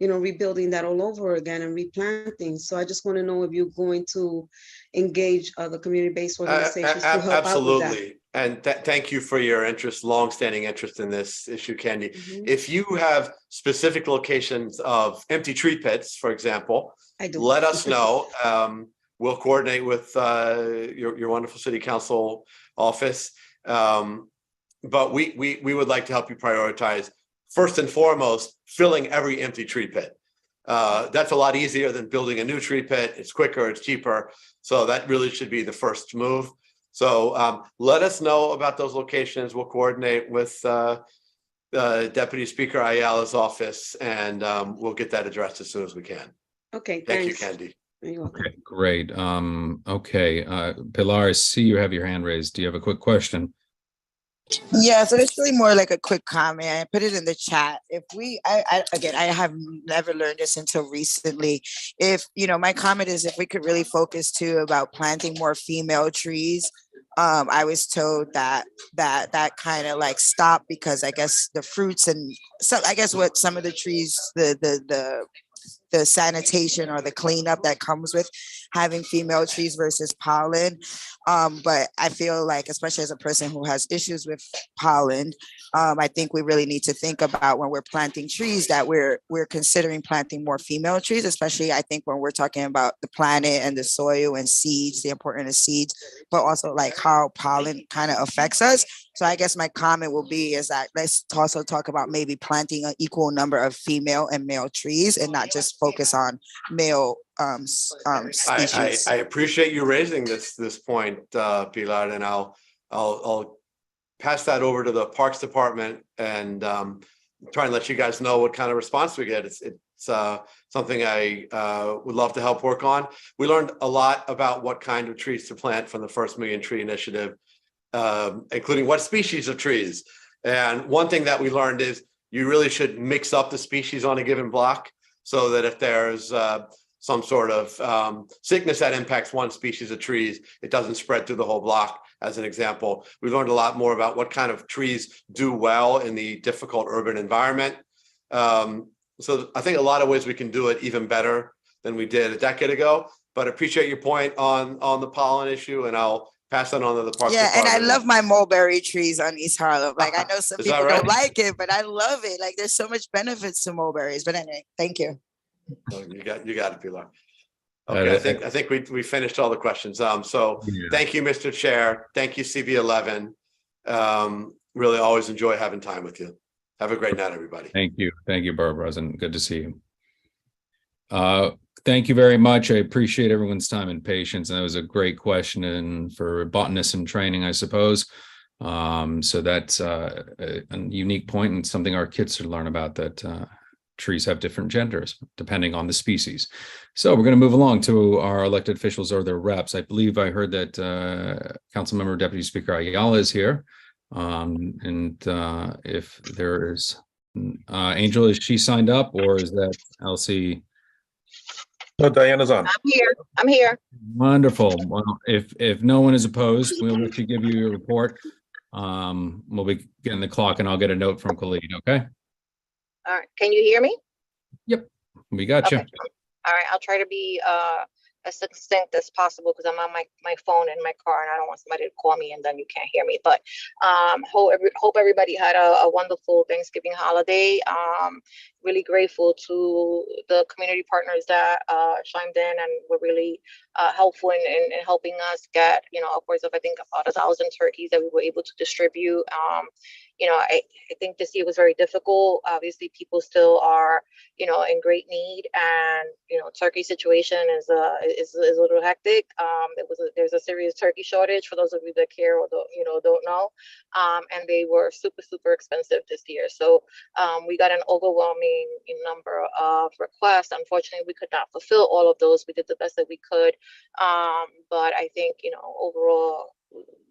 rebuilding that all over again and replanting. So I just want to know if you're going to engage other community-based organizations to help absolutely. out with that. And thank you for your interest, longstanding interest in this issue, Candy. If you have specific locations of empty tree pits, for example, let us know. We'll coordinate with your wonderful city council office. But we would like to help you prioritize, first and foremost, filling every empty tree pit. That's a lot easier than building a new tree pit. It's quicker, it's cheaper. So that really should be the first move. So let us know about those locations. We'll coordinate with Deputy Speaker Ayala's office, and we'll get that addressed as soon as we can. Okay, thank you, thanks. Candy. Okay, great. Okay, Pilar, I see you have your hand raised. Do you have a quick question? Yeah, so it's really more like a quick comment. I put it in the chat. If I have never learned this until recently. If, my comment is if we could really focus too about planting more female trees. I was told that kind of like stopped because I guess the fruits and so I guess what some of the trees, the sanitation or the cleanup that comes with having female trees versus pollen. But I feel like, especially as a person who has issues with pollen, I think we really need to think about when we're planting trees that we're considering planting more female trees, especially I think when we're talking about the planet and the soil and seeds, the importance of seeds, but also like how pollen kind of affects us. So I guess my comment will be is that let's also talk about maybe planting an equal number of female and male trees and not just focus on male species. I appreciate you raising this point, Pilar, and I'll pass that over to the Parks Department and try and let you guys know what kind of response we get. It's something I would love to help work on. We learned a lot about what kind of trees to plant from the first Million Tree Initiative, including what species of trees. And one thing that we learned is you really should mix up the species on a given block so that if there's some sort of sickness that impacts one species of trees, it doesn't spread through the whole block. As an example, we learned a lot more about what kind of trees do well in the difficult urban environment. So I think a lot of ways we can do it even better than we did a decade ago, but I appreciate your point on the pollen issue, and I'll pass that on to the Parks Yeah, and Department. I love my mulberry trees on East Harlem. Like I know some people don't like it, but I love it. Like there's so much benefits to mulberries. But anyway, thank you. Oh, you got it, Pilar. Okay, I think we finished all the questions. So thank you, Mr. Chair. Thank you, CB11. Really always enjoy having time with you. Have a great night, everybody. Thank you, Borough President. Good to see you. Thank you very much. I appreciate everyone's time and patience. And that was a great question and for botanists in training, I suppose. So that's a unique point and something our kids should learn about, that trees have different genders depending on the species. So we're going to move along to our elected officials or their reps. I believe I heard that Councilmember Deputy Speaker Ayala is here. If there is Angel, is she signed up, or is that Elsie? No, Diana's on. I'm here. Wonderful. Well, if no one is opposed, we'll let you give you your report. We'll be getting the clock, and I'll get a note from Khalid. Okay. All right. Can you hear me? Yep, we got you. Okay. All right. I'll try to be as succinct as possible because I'm on my phone in my car and I don't want somebody to call me and then you can't hear me. But hope everybody had a wonderful Thanksgiving holiday. Really grateful to the community partners that chimed in and were really helpful in helping us get, upwards of, I think, about 1,000 turkeys that we were able to distribute. I think this year was very difficult. Obviously, people still are, in great need, and turkey situation is a little hectic. There's a serious turkey shortage for those of you that care or don't know, and they were super expensive this year. So we got an overwhelming number of requests. Unfortunately, we could not fulfill all of those. We did the best that we could, but I think overall,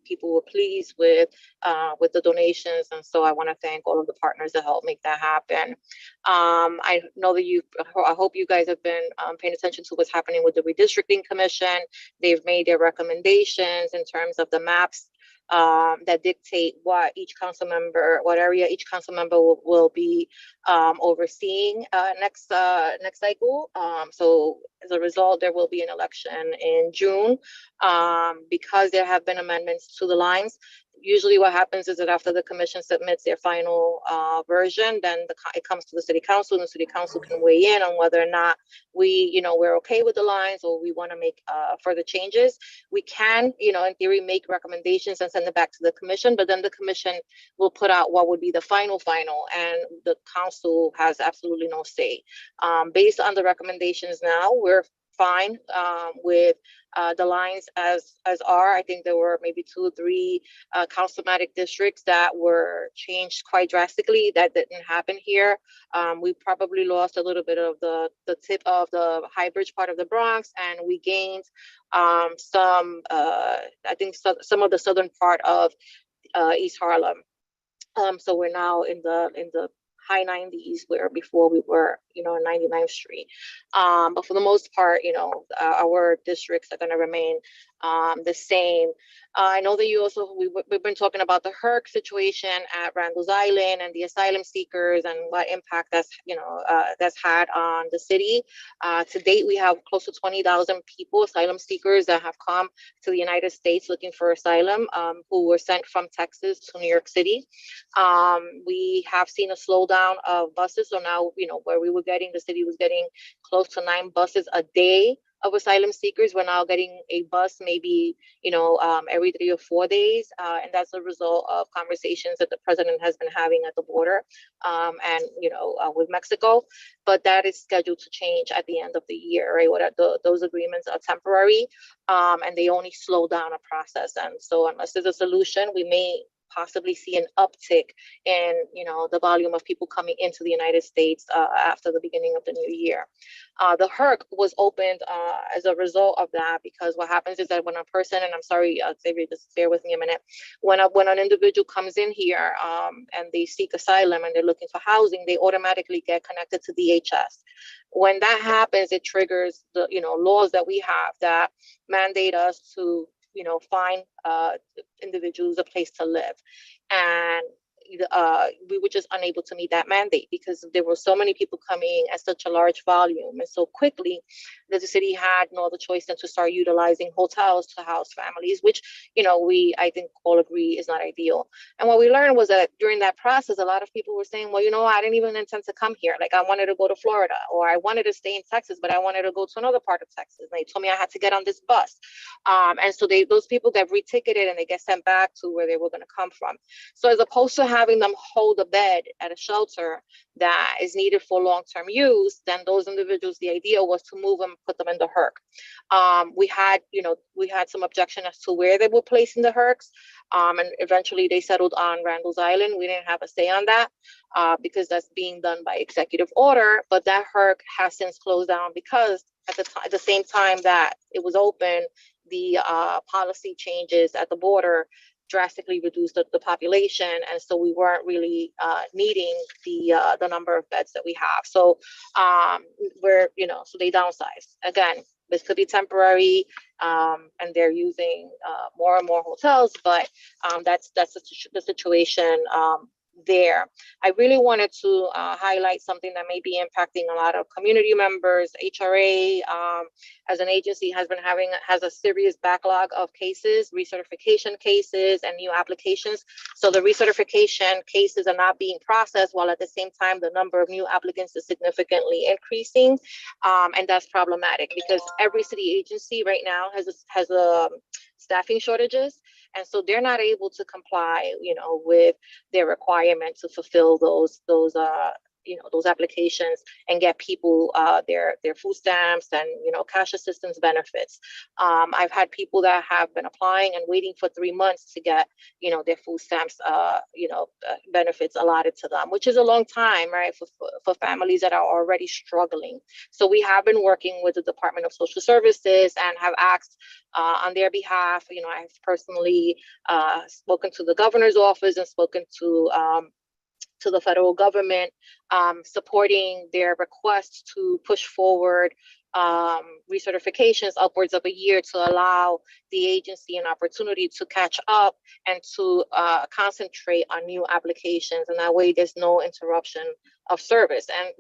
people were pleased with the donations, and so I want to thank all of the partners that helped make that happen. I know that I hope you guys have been paying attention to what's happening with the redistricting commission. They've made their recommendations in terms of the maps that dictate what area each council member will be overseeing next cycle. So as a result, there will be an election in June because there have been amendments to the lines. Usually what happens is that after the commission submits their final version, then it comes to the city council, and the city council can weigh in on whether or not we're okay with the lines or we want to make further changes. We can, in theory, make recommendations and send it back to the commission, but then the commission will put out what would be the final, and the council has absolutely no say. Based on the recommendations now, we're fine with the lines as are. I think there were maybe 2 or 3 councilmatic districts that were changed quite drastically. That didn't happen here. We probably lost a little bit of the tip of the High Bridge part of the Bronx, and we gained some of the southern part of East Harlem. So we're now in the high 90s, where before we were, in 99th Street. But for the most part, our districts are going to remain the same. I know that we've been talking about the HERC situation at Randall's Island and the asylum seekers and what impact that's had on the city. To date, we have close to 20,000 people, asylum seekers, that have come to the United States looking for asylum, who were sent from Texas to New York City. We have seen a slowdown of buses. So now, where the city was getting close to 9 buses a day of asylum seekers. We're now getting a bus maybe, every 3 or 4 days. And that's a result of conversations that the president has been having at the border with Mexico. But that is scheduled to change at the end of the year, right? Those agreements are temporary, and they only slow down a process. And so unless there's a solution, we may possibly see an uptick in the volume of people coming into the United States after the beginning of the new year. The HERC was opened as a result of that, because what happens is that when a person, and I'm sorry, Xavier, just bear with me a minute, when an individual comes in here and they seek asylum and they're looking for housing, they automatically get connected to DHS. When that happens, it triggers the laws that we have that mandate us to find individuals a place to live. And we were just unable to meet that mandate because there were so many people coming at such a large volume and so quickly that the city had no other choice than to start utilizing hotels to house families, which, we, I think, all agree is not ideal. And what we learned was that during that process, a lot of people were saying, well, I didn't even intend to come here. Like, I wanted to go to Florida, or I wanted to stay in Texas, but I wanted to go to another part of Texas. And they told me I had to get on this bus. And so those people get reticketed and they get sent back to where they were going to come from. So as opposed to having them hold a bed at a shelter that is needed for long-term use, then those individuals, the idea was to move them, put them in the HERC. We had some objection as to where they were placed in the HERCs. And eventually they settled on Randall's Island. We didn't have a say on that because that's being done by executive order. But that HERC has since closed down because at the same time that it was open, the policy changes at the border drastically reduced the population, and so we weren't really needing the number of beds that we have. So so they downsized. Again, this could be temporary, and they're using more and more hotels, but that's the situation there. I really wanted to highlight something that may be impacting a lot of community members. HRA as an agency has a serious backlog of cases, recertification cases and new applications. So the recertification cases are not being processed, while at the same time the number of new applicants is significantly increasing. And that's problematic because every city agency right now has staffing shortages. And so they're not able to comply, with their requirement to fulfill those applications and get people their food stamps and cash assistance benefits. I've had people that have been applying and waiting for 3 months to get their food stamps benefits allotted to them, which is a long time, right, for families that are already struggling. So we have been working with the Department of Social Services and have asked on their behalf. I've personally spoken to the governor's office and spoken to the federal government, supporting their request to push forward recertifications upwards of a year to allow the agency an opportunity to catch up and to concentrate on new applications. And that way there's no interruption of service. And,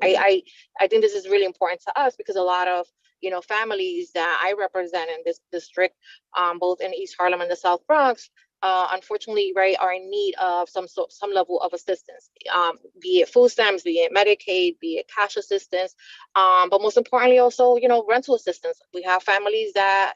I think this is really important to us because a lot of families that I represent in this district, both in East Harlem and the South Bronx, unfortunately, right, are in need of some level of assistance, be it food stamps, be it Medicaid, be it cash assistance, but most importantly also, rental assistance. We have families that,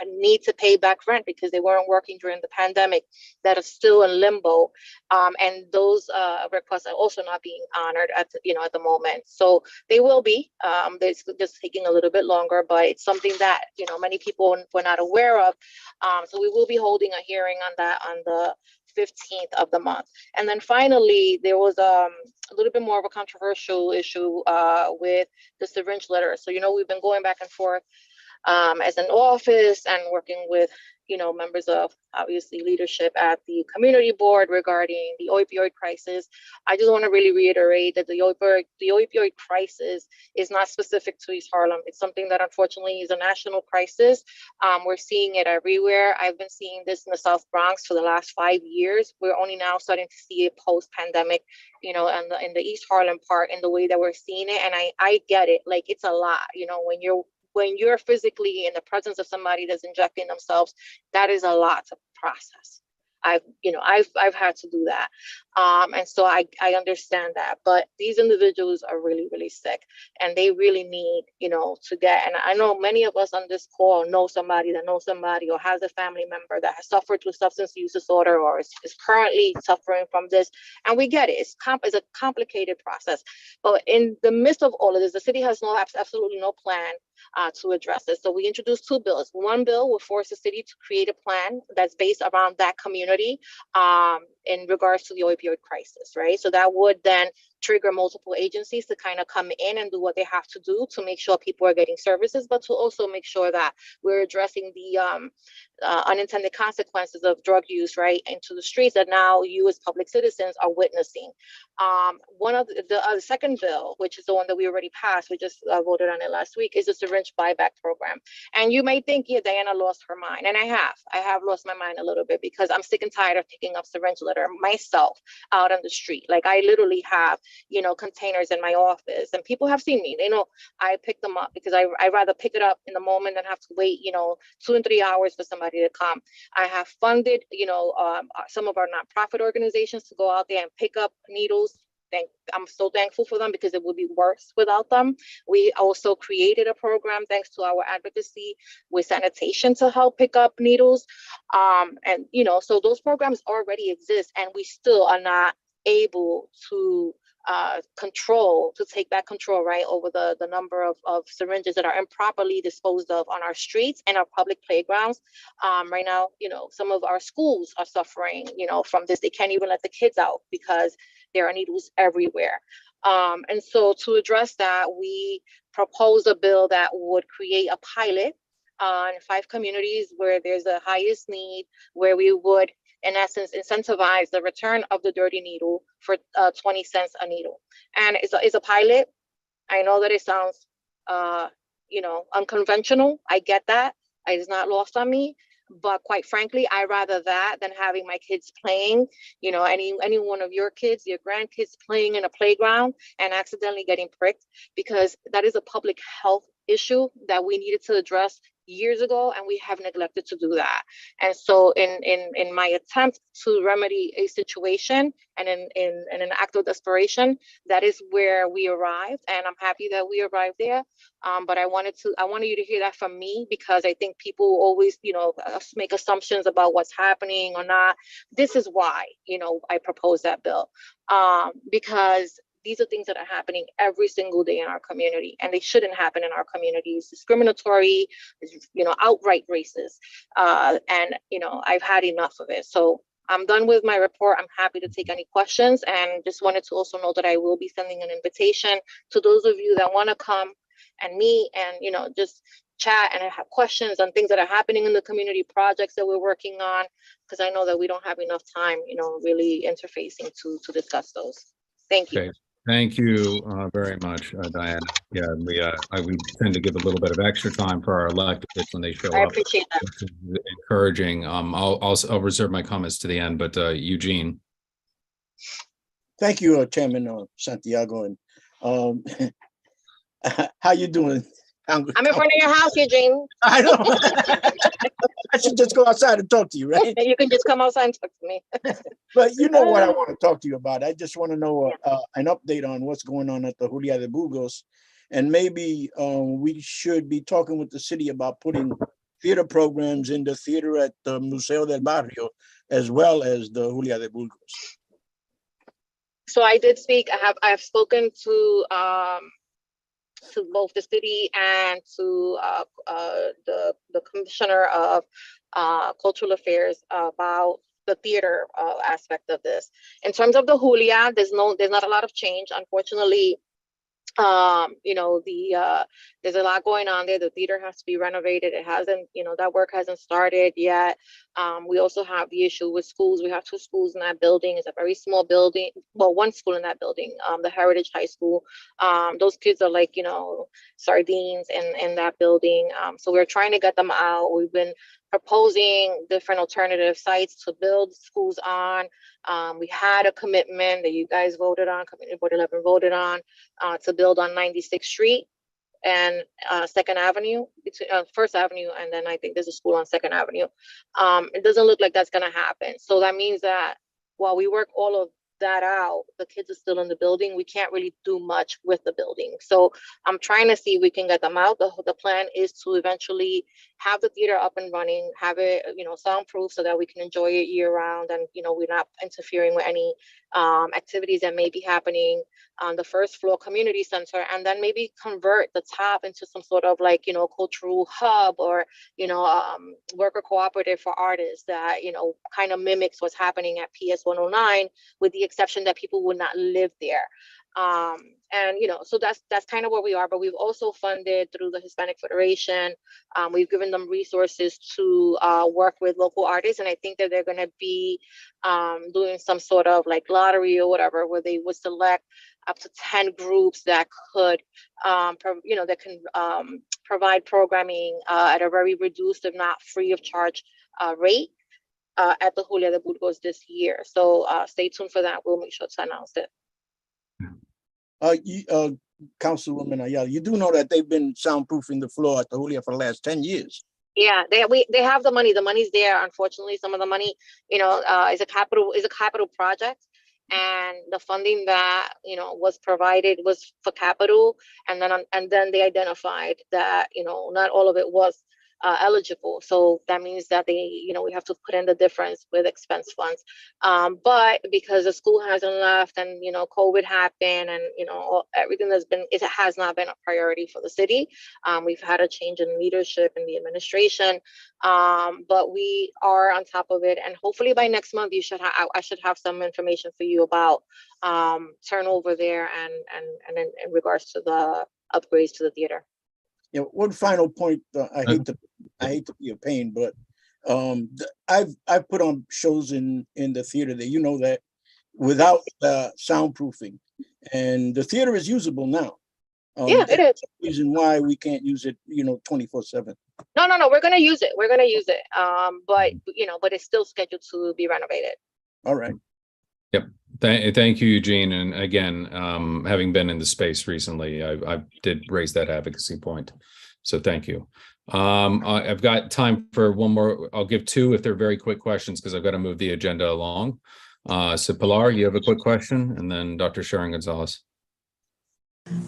need to pay back rent because they weren't working during the pandemic that are still in limbo, and those requests are also not being honored at the moment. So they will be. It's just taking a little bit longer, but it's something that many people were not aware of. So we will be holding a hearing on that on the 15th of the month. And then finally, there was a little bit more of a controversial issue with the syringe litter. So we've been going back and forth as an office and working with members of obviously leadership at the community board regarding the opioid crisis. I just want to really reiterate that the opioid crisis is not specific to East Harlem. It's something that unfortunately is a national crisis. We're seeing it everywhere. I've been seeing this in the South Bronx for the last 5 years. We're only now starting to see it post-pandemic, in the East Harlem part, in the way that we're seeing it. And I get it. Like, it's a lot, when you're physically in the presence of somebody that's injecting themselves, that is a lot to process. I've had to do that. And so I understand that, but these individuals are really, really sick and they really need, to get, and I know many of us on this call know somebody that knows somebody or has a family member that has suffered with substance use disorder or is currently suffering from this. And we get it. It's a complicated process, but in the midst of all of this, the city has absolutely no plan to address this. So we introduced 2 bills. One bill will force the city to create a plan that's based around that community in regards to the opioid crisis, right? So that would then trigger multiple agencies to kind of come in and do what they have to do to make sure people are getting services, but to also make sure that we're addressing the unintended consequences of drug use, right, into the streets that now you as public citizens are witnessing. One of the second bill, which is the one that we already passed, we just voted on it last week, is the syringe buyback program. And you may think, yeah, Diana lost her mind. And I have lost my mind a little bit because I'm sick and tired of picking up syringe litter myself out on the street. Like, I literally have, containers in my office, and people have seen me. They know I pick them up because I rather pick it up in the moment than have to wait, 2 and 3 hours for somebody to come. I have funded, some of our nonprofit organizations to go out there and pick up needles. I'm so thankful for them because it would be worse without them. We also created a program thanks to our advocacy with sanitation to help pick up needles. So those programs already exist, and we still are not able to control, to take back control, right, over the number of syringes that are improperly disposed of on our streets and our public playgrounds. Right now, some of our schools are suffering, from this. They can't even let the kids out because there are needles everywhere. And so to address that, we proposed a bill that would create a pilot on 5 communities where there's the highest need, where we would, in essence, incentivize the return of the dirty needle for 20 cents a needle. And it's a pilot. I know that it sounds, unconventional. I get that. It's not lost on me. But quite frankly, I rather that than having my kids playing, any one of your kids, your grandkids playing in a playground and accidentally getting pricked, because that is a public health issue that we needed to address years ago, and we have neglected to do that. And so in my attempt to remedy a situation and in an act of desperation, that is where we arrived, and I'm happy that we arrived there. But I wanted you to hear that from me, because I think people always, make assumptions about what's happening or not. This is why, I proposed that bill, because these are things that are happening every single day in our community, and they shouldn't happen in our communities. Discriminatory, outright racist. And I've had enough of it. So I'm done with my report. I'm happy to take any questions, and just wanted to also know that I will be sending an invitation to those of you that want to come and meet and, just chat and have questions on things that are happening in the community, projects that we're working on, because I know that we don't have enough time, really interfacing to discuss those. Thank you. Okay. Thank you very much, Diana. Yeah, we tend to give a little bit of extra time for our electeds when they show I up. appreciate that. Which is encouraging. I'll reserve my comments to the end, but Eugene. Thank you, Chairman Santiago. And how you doing? I'm in front of your house, Eugene. I know. I should just go outside and talk to you, right? You can just come outside and talk to me. But you know what I want to talk to you about. I just want to know an update on what's going on at the Julia de Burgos. And maybe we should be talking with the city about putting theater programs in the theater at the Museo del Barrio, as well as the Julia de Burgos. So I did speak. I have spoken to both the city and to the commissioner of cultural affairs about the theater aspect of this. In terms of the Julia, there's not a lot of change, unfortunately. There's a lot going on there. The theater has to be renovated. It hasn't, that work hasn't started yet. We also have the issue with schools. We have 2 schools in that building. It's a very small building. Well, 1 school in that building, the Heritage High School. Those kids are like, sardines in that building. So we're trying to get them out. We've been proposing different alternative sites to build schools on. We had a commitment that you guys voted on, Community Board 11 voted on, to build on 96th Street and 2nd Avenue, between 1st Avenue, and then I think there's a school on 2nd Avenue. It doesn't look like that's gonna happen. So that means that while we work all of that out, the kids are still in the building. We can't really do much with the building. So I'm trying to see if we can get them out. The plan is to eventually have the theater up and running, have it, soundproof so that we can enjoy it year round, and, we're not interfering with any activities that may be happening on the 1st floor community center, and then maybe convert the top into some sort of cultural hub or, worker cooperative for artists that, kind of mimics what's happening at PS 109, with the exception that people would not live there. And so that's kind of where we are. But we've also funded through the Hispanic Federation. We've given them resources to work with local artists, and I think that they're going to be doing some sort of lottery or whatever, where they would select up to 10 groups that could provide programming at a very reduced, if not free of charge, rate at the Julia de Burgos this year. So stay tuned for that. We'll make sure to announce it. Councilwoman Ayala, you do know that they've been soundproofing the floor at the Julia for the last 10 years. Yeah, they have the money. The money's there. Unfortunately, some of the money, is a capital project, and the funding that was provided was for capital, and then they identified that not all of it was eligible. So that means that we have to put in the difference with expense funds. But because the school hasn't left and, COVID happened and, everything it has not been a priority for the city. We've had a change in leadership in the administration, but we are on top of it. And hopefully by next month, I should have some information for you about turnover there and in regards to the upgrades to the theater. Yeah, one final point. I hate to be a pain, but I've put on shows in the theater that that without soundproofing, and the theater is usable now. Yeah, it is. Reason why we can't use it, 24/7. No, we're gonna use it. We're gonna use it. But it's still scheduled to be renovated. All right. Yep. Thank you, Eugene. And again, having been in the space recently, I did raise that advocacy point. So thank you. I've got time for one more. I'll give two if they're very quick questions because I've got to move the agenda along. So Pilar, you have a quick question, and then Dr. Sharon Gonzalez.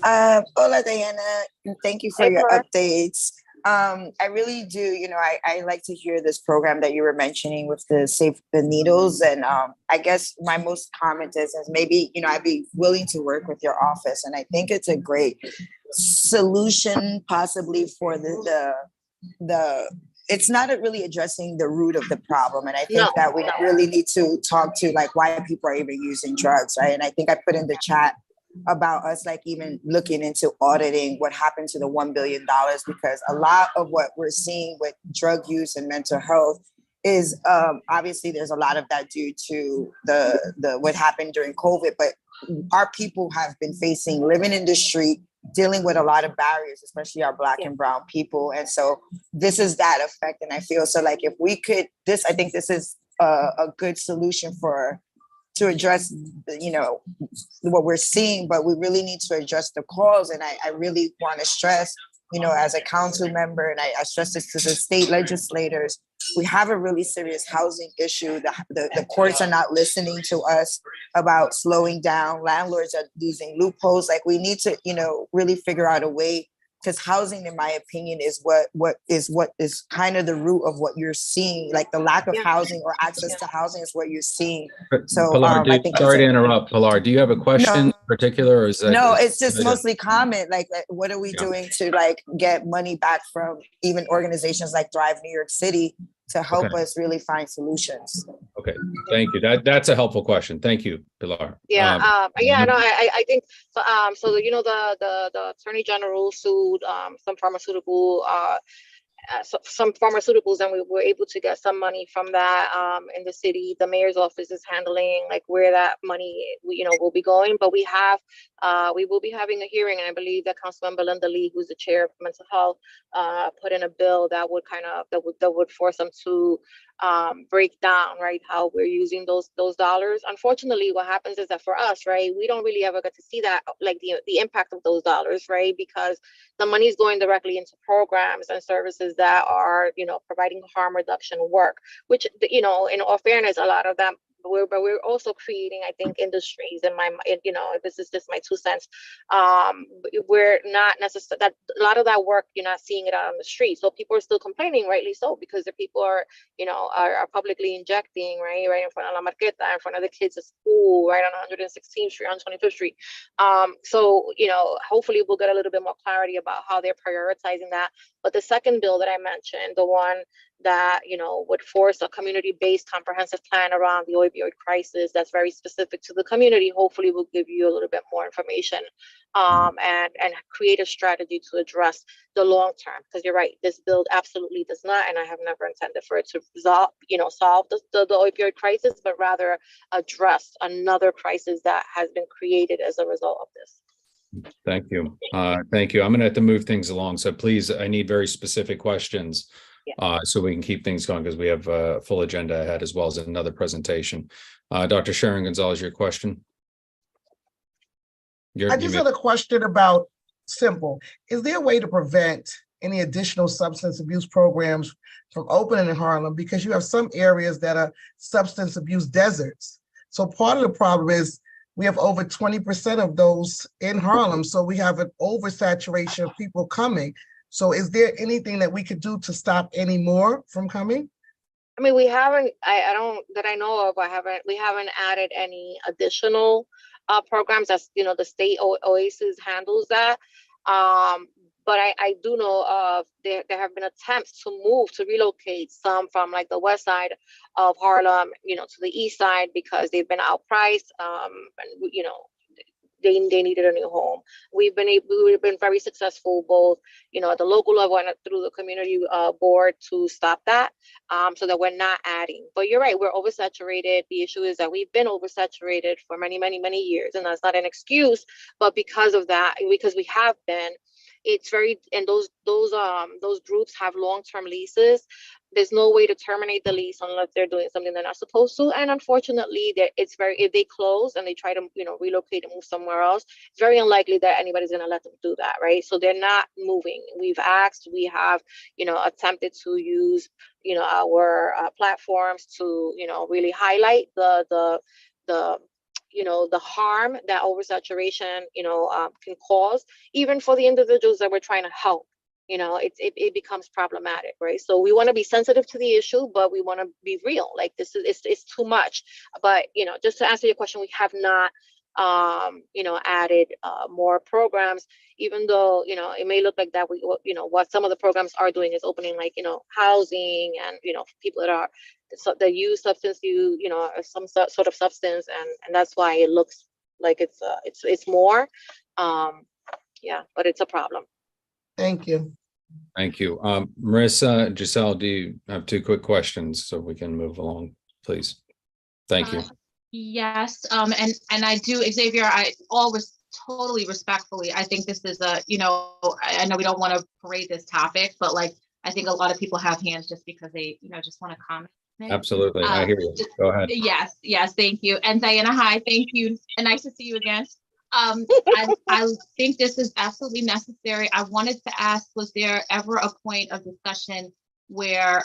Hola, Diana. Thank you for your updates. I really do, I like to hear this program that you were mentioning with the Save the Needles. And I guess my most comment is maybe, I'd be willing to work with your office. And I think it's a great solution possibly for it's not really addressing the root of the problem. And I think that we really need to talk to why people are even using drugs, right? And I think I put in the chat about us even looking into auditing what happened to the $1 billion, because a lot of what we're seeing with drug use and mental health is obviously there's a lot of that due to the what happened during COVID, but our people have been living in the street, dealing with a lot of barriers, especially our Black and brown people. And so this is that effect. And I feel if we could, I think this is a good solution to address, what we're seeing, but we really need to address the cause. And I really want to stress, as a council member, and I stress this to the state legislators, we have a really serious housing issue. The courts are not listening to us about slowing down. Landlords are using loopholes. We need to, really figure out a way, because housing, in my opinion, is what is kind of the root of what you're seeing. The lack of housing or access to housing is what you're seeing. So Pilar, I think sorry to interrupt, Pilar. Do you have a question in particular, or is that? No, it's just mostly comment. What are we doing to get money back from even organizations like Thrive New York City to help us really find solutions? Okay, thank you. That's a helpful question. Thank you, Pilar. I think so. The Attorney General sued some pharmaceuticals, and we were able to get some money from that in the city. The mayor's office is handling where that money will be going, but we will be having a hearing, and I believe that Councilmember Linda Lee, who's the chair of mental health, put in a bill that would force them to break down how we're using those dollars. Unfortunately, what happens is that for us, we don't really ever get to see that the impact of those dollars, because the money is going directly into programs and services that are providing harm reduction work, which in all fairness, a lot of them. But we're also creating, I think, industries. And this is just my 2 cents. We're not necessarily that a lot of that work you're not seeing it out on the street. So people are still complaining, rightly so, because the people are publicly injecting right in front of La Marqueta, in front of the kids at school, right on 116th Street, on 25th Street. So hopefully we'll get a little bit more clarity about how they're prioritizing that. But the second bill that I mentioned, the one that would force a community-based comprehensive plan around the opioid crisis that's very specific to the community, hopefully will give you a little bit more information and create a strategy to address the long term. Because you're right, this bill absolutely does not, and I have never intended for it to solve the opioid crisis, but rather address another crisis that has been created as a result of this. Thank you. Thank you. I'm going to have to move things along. So please, I need very specific questions so we can keep things going, because we have a full agenda ahead as well as another presentation. Dr. Sharon Gonzalez, your question? I just had a question about simple. Is there a way to prevent any additional substance abuse programs from opening in Harlem? Because you have some areas that are substance abuse deserts. So part of the problem is we have over 20% of those in Harlem. So we have an oversaturation of people coming. So is there anything that we could do to stop any more from coming? I mean, we haven't, I don't, that I know of, we haven't added any additional programs. As you know, the state OASIS handles that. But I do know of, there have been attempts to relocate some from like the west side of Harlem, you know, to the east side because they've been outpriced. And, you know, they needed a new home. We've been very successful both, you know, at the local level and through the community board to stop that, so that we're not adding. But you're right, we're oversaturated. The issue is that we've been oversaturated for many years, and that's not an excuse. But because of that, because we have been, it's very, and those groups have long-term leases. There's no way to terminate the lease unless they're doing something they're not supposed to. And unfortunately, it's very, if they close and they try to, you know, relocate and move somewhere else, it's very unlikely that anybody's going to let them do that, right? So they're not moving. We've asked, we have, you know, attempted to use, you know, our platforms to, you know, really highlight the you know, the harm that oversaturation, you know, can cause, even for the individuals that we're trying to help. You know, it becomes problematic, right? So we want to be sensitive to the issue, but we want to be real. Like this is, it's too much. But, you know, just to answer your question, we have not, you know, added more programs, even though, you know, it may look like that you know, what some of the programs are doing is opening, like, you know, housing and, you know, people that use substance use, you know, some sort of substance, and that's why it looks like it's more. Yeah, but it's a problem. Thank you. Thank you. Marissa, Giselle, do you have two quick questions so we can move along, please? Thank you. Yes, and I do, Xavier, I always totally respectfully, I think this is a, you know, I know we don't want to parade this topic, but like, I think a lot of people have hands just because they, you know, just want to comment. Absolutely. I hear you. Go ahead. Yes, thank you. And Diana, hi, thank you. And nice to see you again. I think this is absolutely necessary. I wanted to ask, was there ever a point of discussion where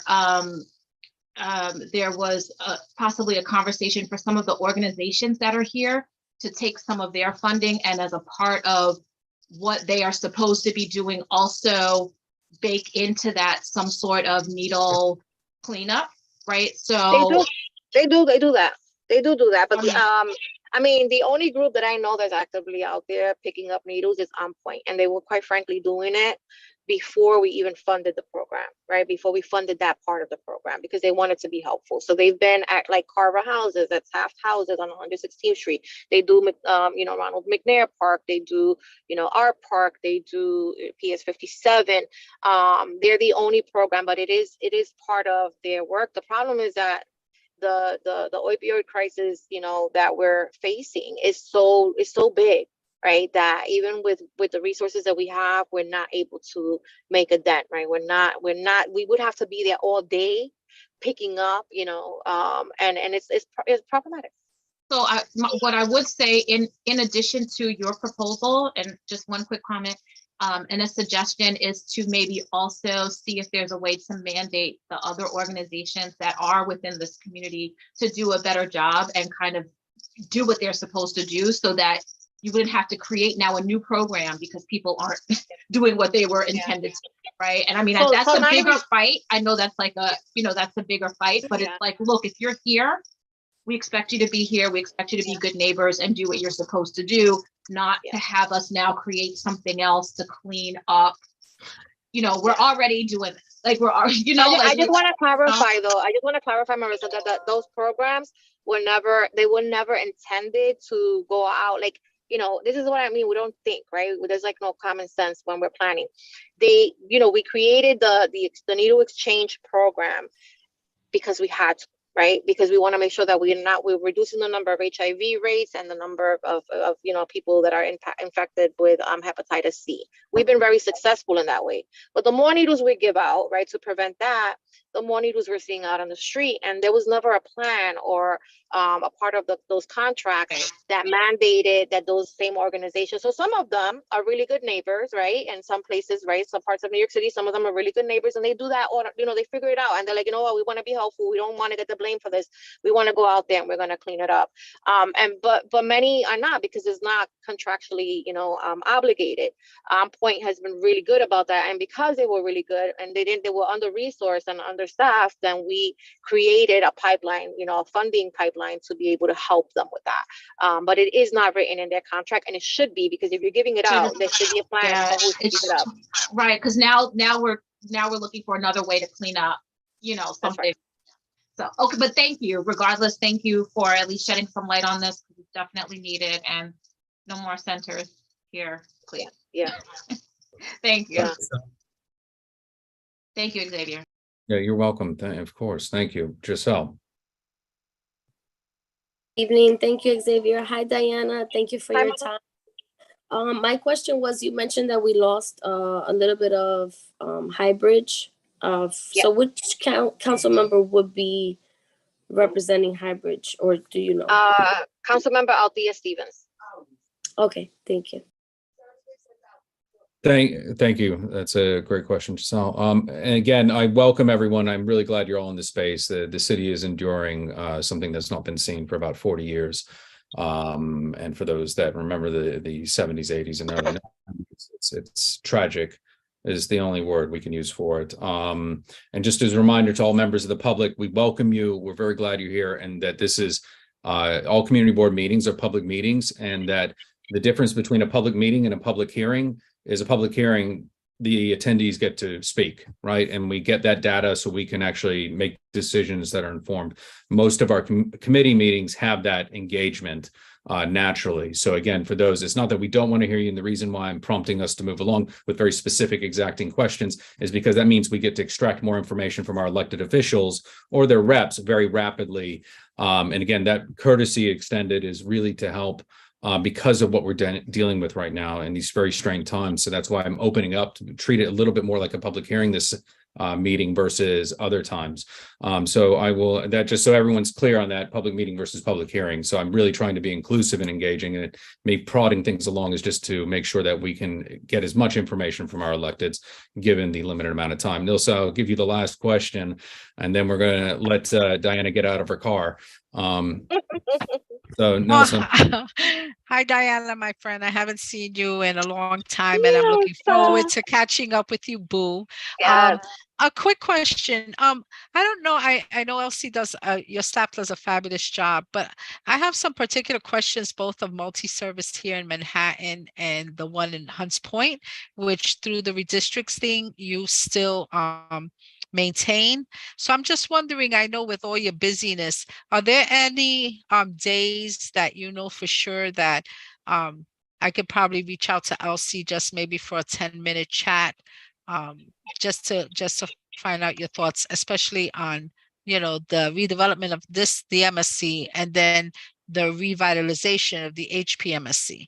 there was possibly a conversation for some of the organizations that are here to take some of their funding and as a part of what they are supposed to be doing, also bake into that some sort of needle cleanup, right? So they do that. But I mean, the only group that I know that's actively out there picking up needles is On Point, and they were quite frankly doing it before we even funded the program, right? Before we funded that part of the program, because they wanted to be helpful. So they've been at like Carver Houses, at Taft Houses on 116th Street. They do, you know, Ronald McNair Park. They do, you know, Art Park. They do PS 57. They're the only program, but it is part of their work. The problem is that the opioid crisis, you know, that we're facing is so big, right? That even with the resources that we have, we're not able to make a dent, right? We would have to be there all day picking up, you know, and it's problematic. So what I would say in addition to your proposal, and just one quick comment, and a suggestion is to maybe also see if there's a way to mandate the other organizations that are within this community to do a better job and kind of do what they're supposed to do, so that you wouldn't have to create now a new program because people aren't doing what they were intended to, right? And I mean, that's a bigger fight. I know that's like that's a bigger fight, but it's like, look, if you're here, we expect you to be here. We expect you to be good neighbors and do what you're supposed to do, not to have us now create something else to clean up. You know, we're already doing this. Like we're already, you know. I just want to clarify though. I just want to clarify, Marissa, that those programs were never intended to go out. Like, you know, this is what I mean. We don't think, right? There's like no common sense when we're planning. We created the needle exchange program because we had to. Right, because we want to make sure that we're reducing the number of HIV rates and the number of you know, people that are infected with hepatitis C. We've been very successful in that way. But the more needles we give out, right, to prevent that, the more needles we're seeing out on the street. And there was never a plan or a part of those contracts that mandated that those same organizations. So some of them are really good neighbors, right? And some places, right? Some parts of New York City, some of them are really good neighbors, and they do that, or they figure it out, and they're like, you know what, we want to be helpful. We don't want to get the blame for this. We want to go out there and we're going to clean it up. But many are not, because it's not contractually, obligated. Point has been really good about that, and because they were really good and they were under resourced and understaffed, then we created a pipeline, a funding pipeline to be able to help them with that. But it is not written in their contract, and it should be, because if you're giving it out, there should be a plan for who's to give it up. Right, because now we're looking for another way to clean up, something. Right. So, okay, but thank you. Regardless, thank you for at least shedding some light on this. It's definitely needed, and no more centers here, please. Yeah. Thank you. Yeah. Thank you, Xavier. Yeah, you're welcome. Of course. Thank you. Giselle. Evening. Thank you, Xavier. Hi, Diana. Thank you for your time. My question was, you mentioned that we lost a little bit of High Bridge. So which council member would be representing High Bridge, or do you know? Council member Althea Stevens. Okay, thank you. Thank you. That's a great question, Giselle. And again, I welcome everyone. I'm really glad you're all in the space. The city is enduring something that's not been seen for about 40 years. And for those that remember the 70s, 80s, and early 90s, it's tragic is the only word we can use for it. And just as a reminder to all members of the public, we welcome you. We're very glad you're here, and that this is all community board meetings are public meetings, and that the difference between a public meeting and a public hearing is a public hearing, the attendees get to speak, right? And we get that data so we can actually make decisions that are informed. Most of our committee meetings have that engagement naturally. So again, for those, it's not that we don't want to hear you. And the reason why I'm prompting us to move along with very specific, exacting questions is because that means we get to extract more information from our elected officials or their reps very rapidly. And again, that courtesy extended is really to help because of what we're dealing with right now in these very strained times. So that's why I'm opening up to treat it a little bit more like a public hearing this meeting versus other times. So I will, that just so everyone's clear on that, public meeting versus public hearing. So I'm really trying to be inclusive and engaging, and me prodding things along is just to make sure that we can get as much information from our electeds given the limited amount of time. Nilsa, I'll give you the last question, and then we're going to let Diana get out of her car. So Nilsa. Hi, Diana, my friend. I haven't seen you in a long time, and I'm looking forward to catching up with you, Boo. Yes. A quick question. I don't know. I know LC does, your staff does a fabulous job, but I have some particular questions, both of multi-service here in Manhattan and the one in Hunts Point, which through the redistricting you still maintain. So I'm just wondering, I know with all your busyness, are there any days that you know for sure that I could probably reach out to LC just maybe for a 10-minute chat, just to find out your thoughts, especially on, the redevelopment of the MSC, and then the revitalization of the HPMSC.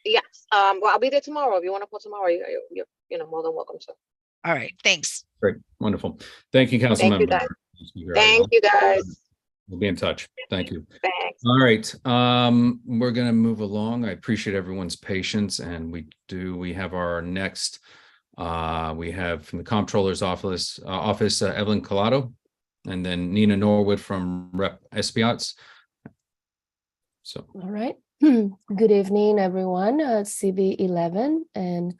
Yes. Well, I'll be there tomorrow. If you want to call tomorrow, you're more than welcome to. All right. Thanks. Great. Wonderful. Thank you, Council Thank Member. Thank you, guys. We'll be in touch. Thank you. Thanks. All right. We're going to move along. I appreciate everyone's patience, and we have our next, we have from the Comptroller's office, Evelyn Collado, and then Nina Norwood from Rep. Espiats. So. All right. Good evening, everyone. CB11, and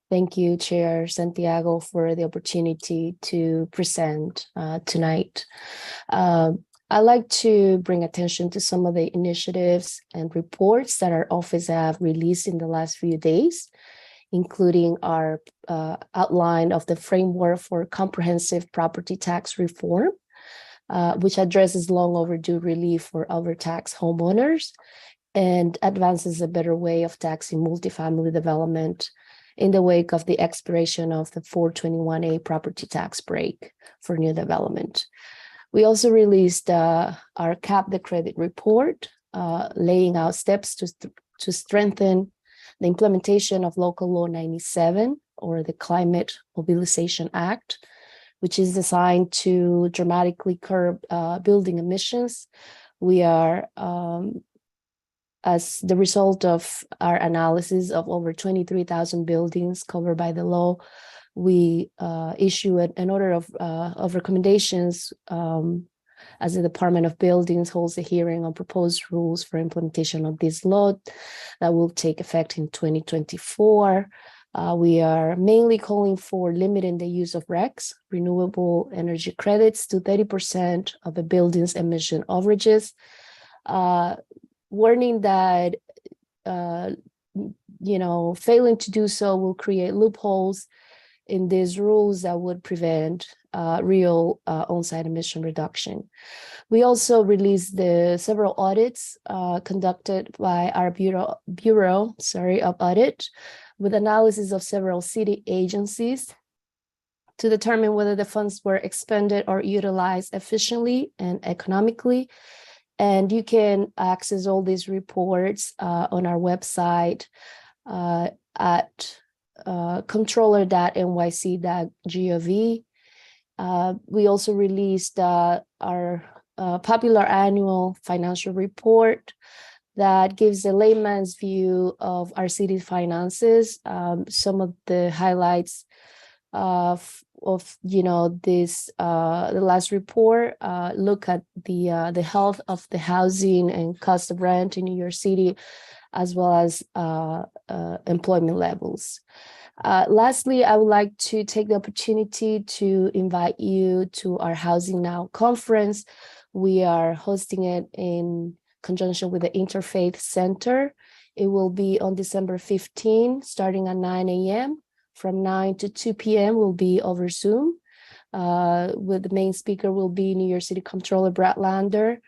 thank you, Chair Santiago, for the opportunity to present tonight. I'd like to bring attention to some of the initiatives and reports that our office have released in the last few days, including our outline of the framework for comprehensive property tax reform, which addresses long overdue relief for overtaxed homeowners and advances a better way of taxing multifamily development in the wake of the expiration of the 421A property tax break for new development. We also released our Cap the Credit report, laying out steps to strengthen the implementation of Local Law 97, or the Climate Mobilization Act, which is designed to dramatically curb building emissions. We are, as the result of our analysis of over 23,000 buildings covered by the law, we issue an order of recommendations as the Department of Buildings holds a hearing on proposed rules for implementation of this law that will take effect in 2024. We are mainly calling for limiting the use of RECs, renewable energy credits, to 30% of the building's emission overages, warning that failing to do so will create loopholes in these rules that would prevent real on-site emission reduction. We also released the several audits conducted by our Bureau of Audit, with analysis of several city agencies to determine whether the funds were expended or utilized efficiently and economically. And you can access all these reports on our website at controller.nyc.gov. We also released our popular annual financial report that gives a layman's view of our city's finances. Some of the highlights of this the last report look at the health of the housing and cost of rent in New York City, as well as employment levels. Lastly, I would like to take the opportunity to invite you to our Housing Now conference. We are hosting it in conjunction with the Interfaith Center. It will be on December 15, starting at 9 a.m. From 9 to 2 p.m. will be over Zoom. With the main speaker will be New York City Comptroller Brad Lander.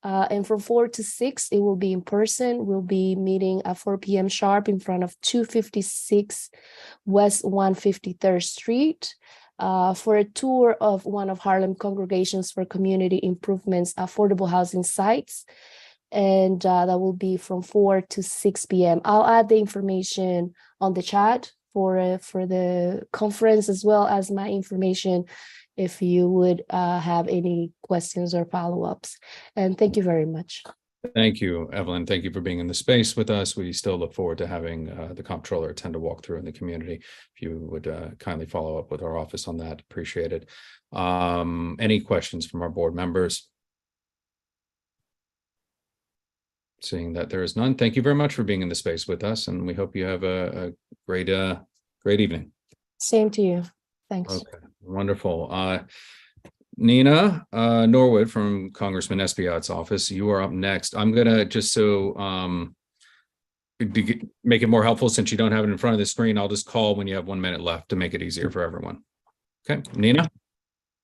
And from 4 to 6, it will be in person. We'll be meeting at 4 p.m. sharp in front of 256 West 153rd Street for a tour of one of Harlem Congregations for Community Improvements affordable housing sites. And that will be from 4 to 6 p.m. I'll add the information on the chat for the conference, as well as my information if you would have any questions or follow-ups. And thank you very much. Thank you, Evelyn. Thank you for being in the space with us. We still look forward to having the comptroller attend a walkthrough in the community. If you would kindly follow up with our office on that, appreciate it. Any questions from our board members? Seeing that there is none, thank you very much for being in the space with us, and we hope you have a great evening. Same to you. Thanks. Okay, wonderful. Nina Norwood from Congressman Espaillat's office, you are up next. I'm gonna just to make it more helpful, since you don't have it in front of the screen, I'll just call when you have 1 minute left to make it easier for everyone. Okay, Nina?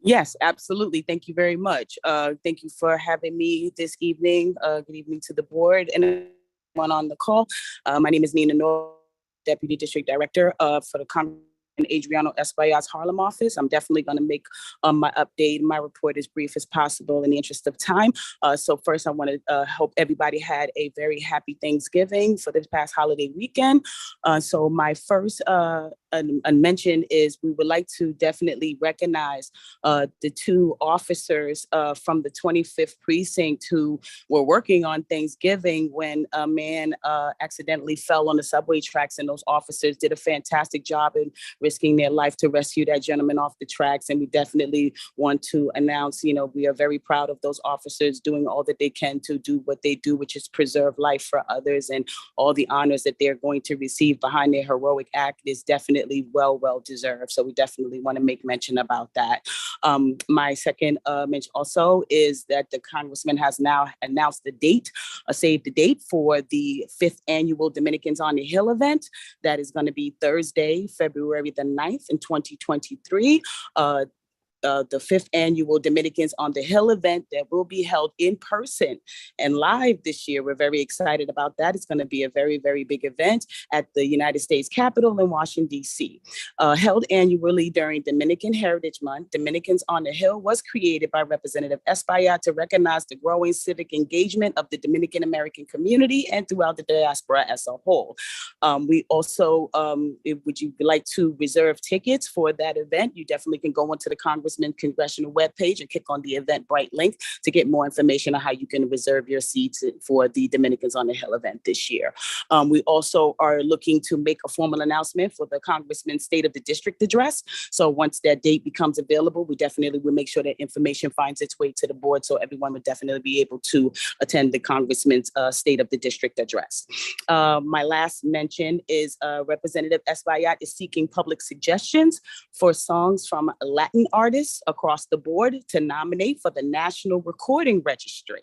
Yes, absolutely. Thank you very much. Thank you for having me this evening. Good evening to the board and everyone on the call. My name is Nina Norwood, Deputy District Director for the Congressman Adriano Espaillat's Harlem office. I'm definitely going to make my report as brief as possible in the interest of time. So first, I want to hope everybody had a very happy Thanksgiving for this past holiday weekend. So my first mention is we would like to definitely recognize the two officers from the 25th precinct who were working on Thanksgiving when a man accidentally fell on the subway tracks, and those officers did a fantastic job in risking their life to rescue that gentleman off the tracks. And we definitely want to announce, we are very proud of those officers doing all that they can to do what they do, which is preserve life for others, and all the honors that they're going to receive behind their heroic act is definitely well deserved. So we definitely want to make mention about that. My second mention also is that the Congressman has now announced the date, save the date for the 5th annual Dominicans on the Hill event. That is going to be Thursday, February the 9th in 2023. The 5th annual Dominicans on the Hill event that will be held in person and live this year. We're very excited about that. It's going to be a very big event at the United States Capitol in Washington, D.C. Held annually during Dominican Heritage Month, Dominicans on the Hill was created by Representative Espaillat to recognize the growing civic engagement of the Dominican American community and throughout the diaspora as a whole. We also, would you like to reserve tickets for that event? You definitely can go onto the Congress Congressman's congressional webpage and click on the Eventbrite link to get more information on how you can reserve your seats for the Dominicans on the Hill event this year. We also are looking to make a formal announcement for the Congressman's State of the District address. So once that date becomes available, we definitely will make sure that information finds its way to the board, so everyone would definitely be able to attend the Congressman's State of the District address. My last mention is Representative Espaillat is seeking public suggestions for songs from Latin artists across the board to nominate for the National Recording Registry.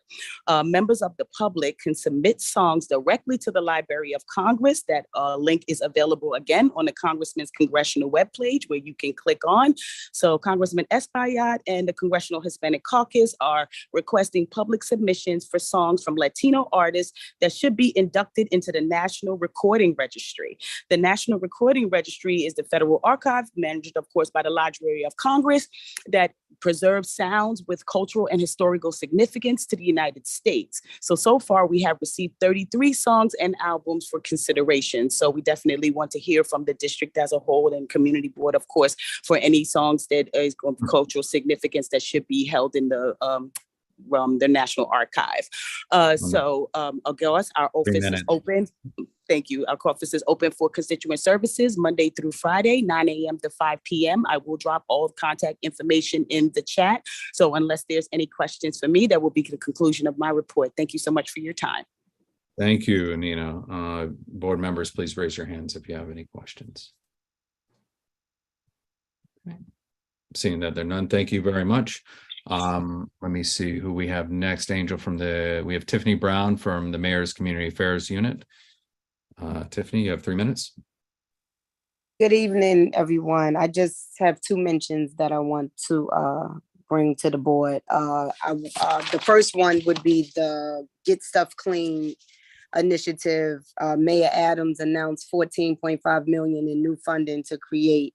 Members of the public can submit songs directly to the Library of Congress. That link is available again on the Congressman's congressional webpage, where you can click on. So Congressman Espaillat and the Congressional Hispanic Caucus are requesting public submissions for songs from Latino artists that should be inducted into the National Recording Registry. The National Recording Registry is the federal archive managed, of course, by the Library of Congress that preserves sounds with cultural and historical significance to the United States. So far we have received 33 songs and albums for consideration. So we definitely want to hear from the district as a whole and community board, of course, for any songs that is of cultural significance that should be held in the National Archive. August, our office is open. Thank you. Our office is open for constituent services Monday through Friday, 9 a.m. to 5 p.m. I will drop all contact information in the chat. So unless there's any questions for me, that will be the conclusion of my report. Thank you so much for your time. Thank you, Nina. Board members, please raise your hands if you have any questions. Seeing that there are none, thank you very much. Let me see who we have next. Angel we have Tiffany Brown from the Mayor's Community Affairs Unit. Tiffany, you have 3 minutes. Good evening, everyone. I just have 2 mentions that I want to bring to the board. The first one would be the Get Stuff Clean initiative. Mayor Adams announced $14.5 million in new funding to create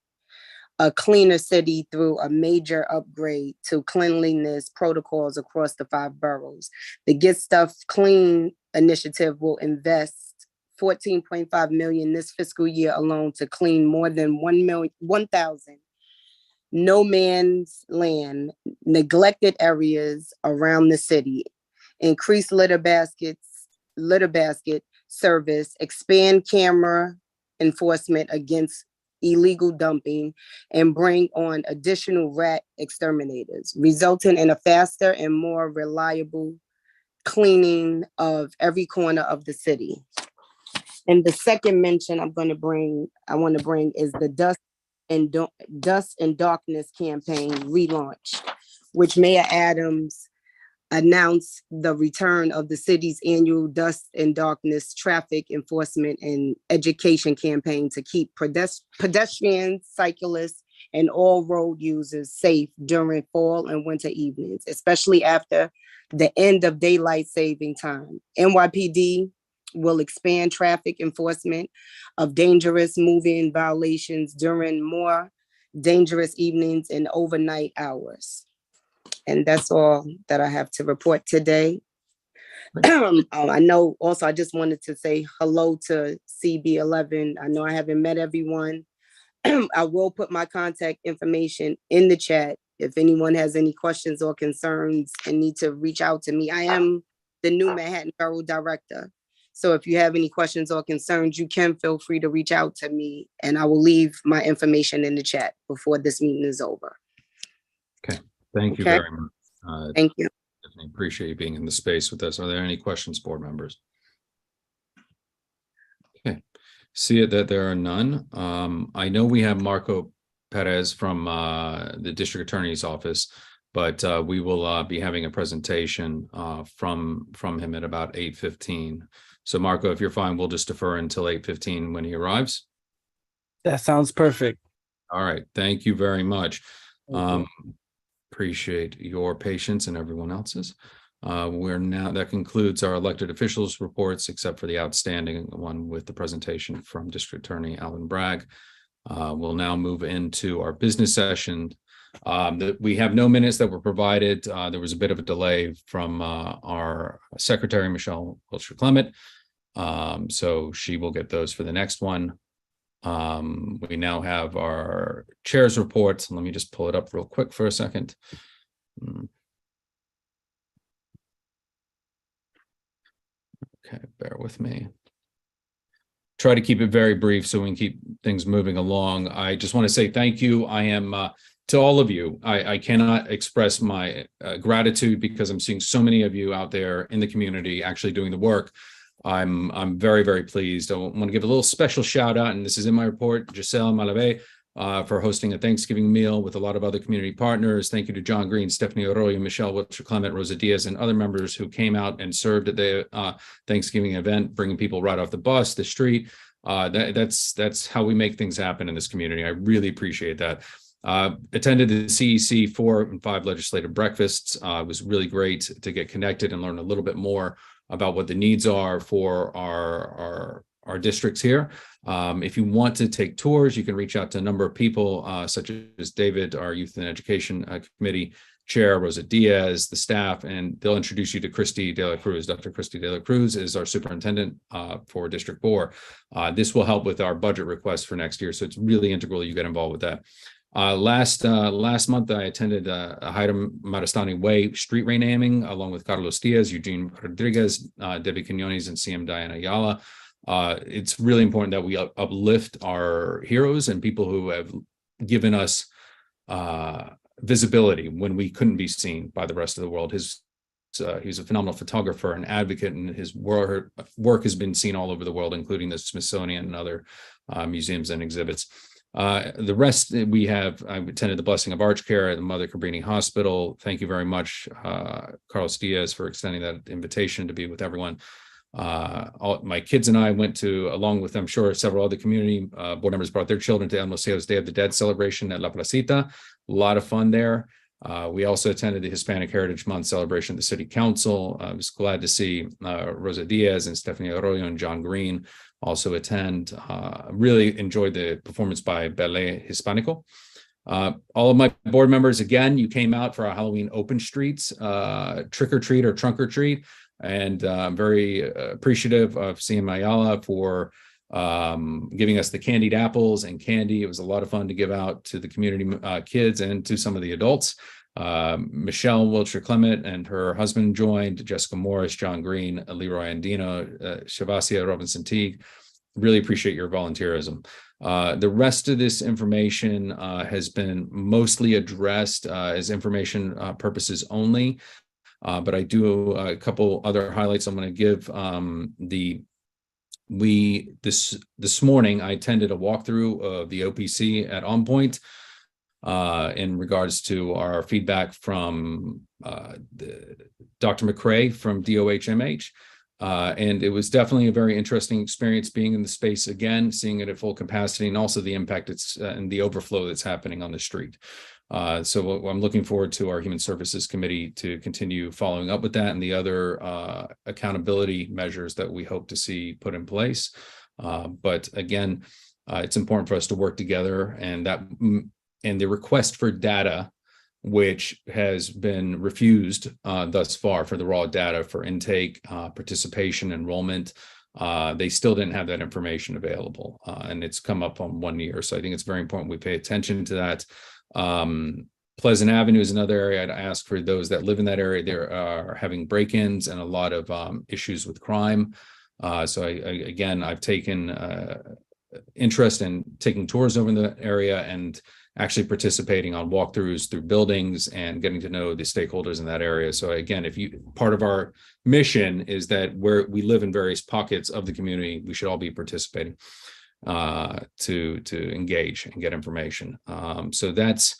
a cleaner city through a major upgrade to cleanliness protocols across the 5 boroughs. The Get Stuff Clean initiative will invest $14.5 million this fiscal year alone to clean more than 1,000 no man's land, neglected areas around the city, increase litter basket service, expand camera enforcement against illegal dumping, and bring on additional rat exterminators, resulting in a faster and more reliable cleaning of every corner of the city. And the second mention I want to bring is the Dust and Darkness campaign relaunch, which Mayor Adams announced the return of the city's annual Dust and Darkness traffic enforcement and education campaign to keep pedestrians, cyclists, and all road users safe during fall and winter evenings, especially after the end of daylight saving time. NYPD will expand traffic enforcement of dangerous moving violations during more dangerous evenings and overnight hours. And that's all that I have to report today. I know also, I just wanted to say hello to CB11. I know I haven't met everyone. I will put my contact information in the chat if anyone has any questions or concerns and need to reach out to me. I am the new Manhattan Borough Director. So if you have any questions or concerns, you can feel free to reach out to me, and I will leave my information in the chat before this meeting is over. Okay, thank you very much. Thank you. Definitely appreciate you being in the space with us. Are there any questions, board members? Okay, see it that there are none. I know we have Marco Perez from the District Attorney's Office, but we will be having a presentation from him at about 8:15. So Marco, if you're fine, we'll just defer until 8:15 when he arrives. That sounds perfect. All right, thank you very much. Appreciate your patience and everyone else's. That concludes our elected officials reports, except for the outstanding one with the presentation from District Attorney Alvin Bragg. We'll now move into our business session. We have no minutes that were provided. There was a bit of a delay from our secretary, Michelle Wilshire Clement. So she will get those for the next one. We now have our chair's report. Let me just pull it up real quick for a second. Okay, bear with me. Try to keep it very brief so we can keep things moving along. I just want to say thank you. I am to all of you. I cannot express my gratitude because I'm seeing so many of you out there in the community actually doing the work. I'm very, very pleased. I want to give a little special shout out, and this is in my report, Giselle Malave, for hosting a Thanksgiving meal with a lot of other community partners. Thank you to John Green, Stephanie Arroyo, Michelle Wiltshire Clement, Rosa Diaz, and other members who came out and served at the Thanksgiving event, bringing people right off the bus, the street. That's how we make things happen in this community. I really appreciate that. Attended the CEC 4 and 5 legislative breakfasts. It was really great to get connected and learn a little bit more about what the needs are for our districts here. If you want to take tours, you can reach out to a number of people, such as David, our Youth and Education Committee Chair, Rosa Diaz, the staff, and they'll introduce you to Christy De La Cruz. Dr. Christy De La Cruz is our superintendent for District 4. This will help with our budget request for next year, so it's really integral you get involved with that. Last month, I attended Haydn Marastani Way street renaming along with Carlos Diaz, Eugene Rodriguez, Debbie Quinones, and CM Diana Ayala. It's really important that we uplift our heroes and people who have given us visibility when we couldn't be seen by the rest of the world. He's a phenomenal photographer and advocate, and his work has been seen all over the world, including the Smithsonian and other museums and exhibits. The rest I attended the Blessing of Arch Care at the Mother Cabrini Hospital. Thank you very much, Carlos Diaz, for extending that invitation to be with everyone. My kids and I went to, along with, I'm sure, several other community board members brought their children to El Museo's Day of the Dead celebration at La Placita. A lot of fun there. We also attended the Hispanic Heritage Month celebration at the City Council. I was glad to see Rosa Diaz and Stephanie Arroyo and John Green also attend. Really enjoyed the performance by Ballet Hispanico. All of my board members, again, you came out for our Halloween open streets, trick or treat or trunk or treat. And I'm very appreciative of CM Ayala for giving us the candied apples and candy. It was a lot of fun to give out to the community kids and to some of the adults. Michelle Wiltshire Clement and her husband joined, Jessica Morris, John Green, Leroy Andino, Shavasia Robinson Teague. Really appreciate your volunteerism. The rest of this information has been mostly addressed as information purposes only. But I do a couple other highlights I'm going to give. This morning I attended a walkthrough of the OPC at On Point in regards to our feedback from Dr. McCrae from DOHMH. And it was definitely a very interesting experience being in the space again, seeing it at full capacity, and also the impact and the overflow that's happening on the street. So I'm looking forward to our Human Services Committee to continue following up with that and the other accountability measures that we hope to see put in place. But again, it's important for us to work together, and the request for data, which has been refused thus far for the raw data for intake, participation, enrollment. They still didn't have that information available, and it's come up on 1 year. So I think it's very important we pay attention to that. Pleasant Avenue is another area I'd ask for those that live in that area. They are having break-ins and a lot of issues with crime. So I've taken interest in taking tours over the area and actually participating on walkthroughs through buildings and getting to know the stakeholders in that area. So again, part of our mission is that where we live in various pockets of the community, we should all be participating to engage and get information. So that's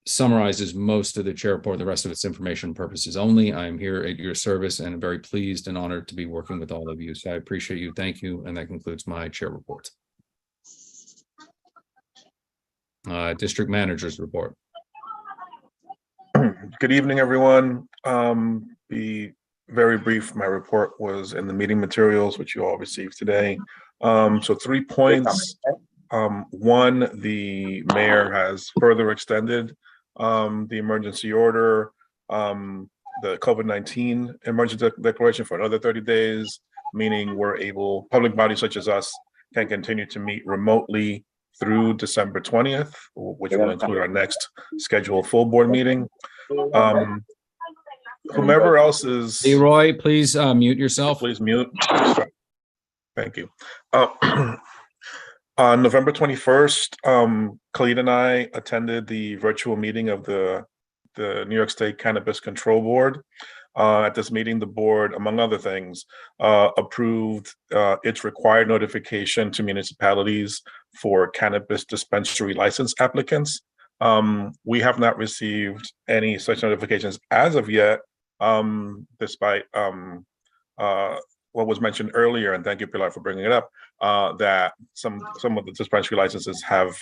summarizes most of the chair report. The rest of it's information purposes only. I'm here at your service and I'm very pleased and honored to be working with all of you. So I appreciate you. Thank you. And that concludes my chair report. District Manager's report. Good evening, everyone. Be very brief. My report was in the meeting materials, which you all received today. So 3 points. One, the mayor has further extended the emergency order, the COVID-19 emergency declaration for another 30 days, meaning we're able, public bodies such as us can continue to meet remotely through December 20th, which will include our next scheduled full board meeting. Whomever else is. Leroy, please mute yourself. Please mute. Thank you. On November 21st, Khalid and I attended the virtual meeting of the New York State Cannabis Control Board. At this meeting, the board, among other things, approved its required notification to municipalities for cannabis dispensary license applicants. We have not received any such notifications as of yet, despite what was mentioned earlier, and thank you, Pilar, for bringing it up, that some of the dispensary licenses have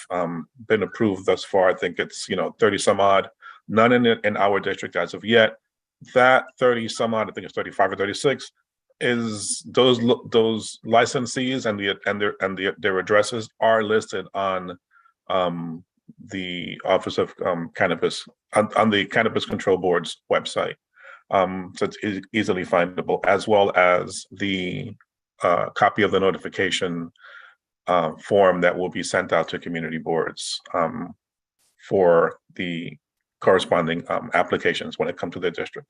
been approved thus far. I think it's 30 some odd, none in our district as of yet. That 30 some odd, I think it's 35 or 36, is those licensees and their addresses are listed on the Office of Cannabis on the Cannabis Control Board's website. So it's easily findable, as well as the copy of the notification form that will be sent out to community boards for the corresponding applications when it comes to their district.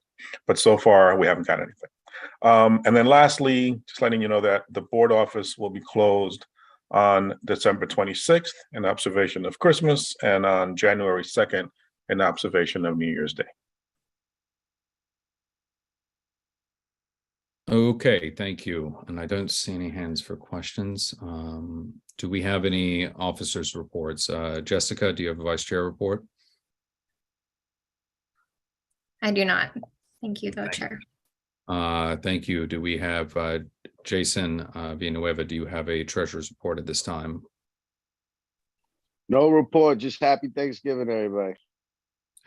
But so far, we haven't got anything. And then lastly, just letting you know that the board office will be closed on December 26th in observation of Christmas, and on January 2nd in observation of New Year's Day. Okay, thank you. And I don't see any hands for questions. Do we have any officers' reports? Jessica, do you have a vice chair report? I do not. Thank you, though, Chair. Thank you. Do we have Jason Villanueva? Do you have a treasurer's report at this time? No report. Just happy Thanksgiving, everybody.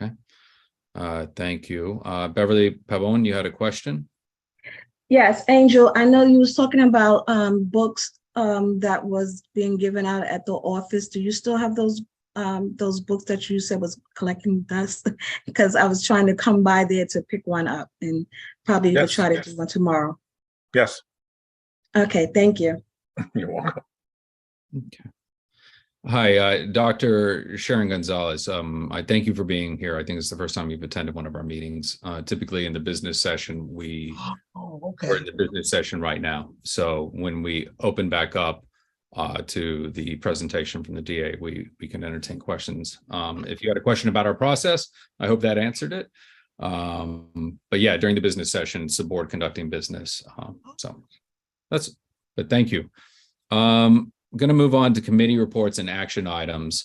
Okay. Thank you. Beverly Pavone, you had a question? Yes, Angel, I know you was talking about books that was being given out at the office. Do you still have those books that you said was collecting dust? Because I was trying to come by there to pick one up, and probably you could try to do one tomorrow. Yes. Okay, thank you. You're welcome. Okay. Hi, Dr. Sharon Gonzalez. I thank you for being here. I think it's the first time you've attended one of our meetings. Typically in the business session, we're in the business session right now. So when we open back up to the presentation from the DA, we can entertain questions. If you had a question about our process, I hope that answered it. But yeah, during the business session, it's the board conducting business. But thank you. I'm going to move on to committee reports and action items.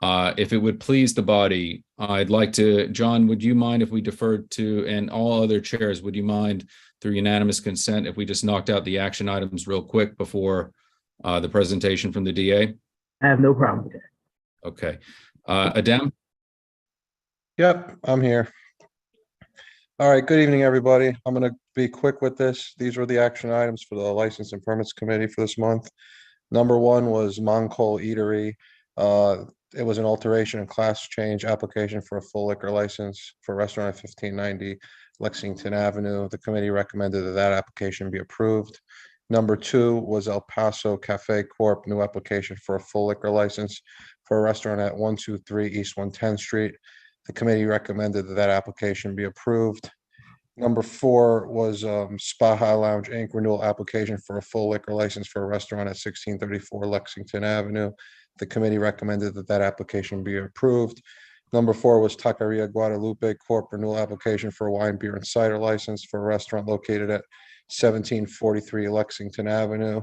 If it would please the body, I'd like to, John, would you mind if we deferred to, and all other chairs, would you mind through unanimous consent if we just knocked out the action items real quick before the presentation from the DA? I have no problem with that. Okay. Adem? Yep, I'm here. All right, good evening, everybody. I'm going to be quick with this. These were the action items for the License and Permits Committee for this month. Number one was Moncole Eatery. It was an alteration and class change application for a full liquor license for a restaurant at 1590 Lexington Avenue. The committee recommended that that application be approved. Number two was El Paso Cafe Corp. New application for a full liquor license for a restaurant at 123 East 110th Street. The committee recommended that that application be approved. Number four was Spa High Lounge Inc. renewal application for a full liquor license for a restaurant at 1634 Lexington Avenue. The committee recommended that that application be approved. Number four was Taqueria Guadalupe Corp. renewal application for a wine, beer, and cider license for a restaurant located at 1743 Lexington Avenue.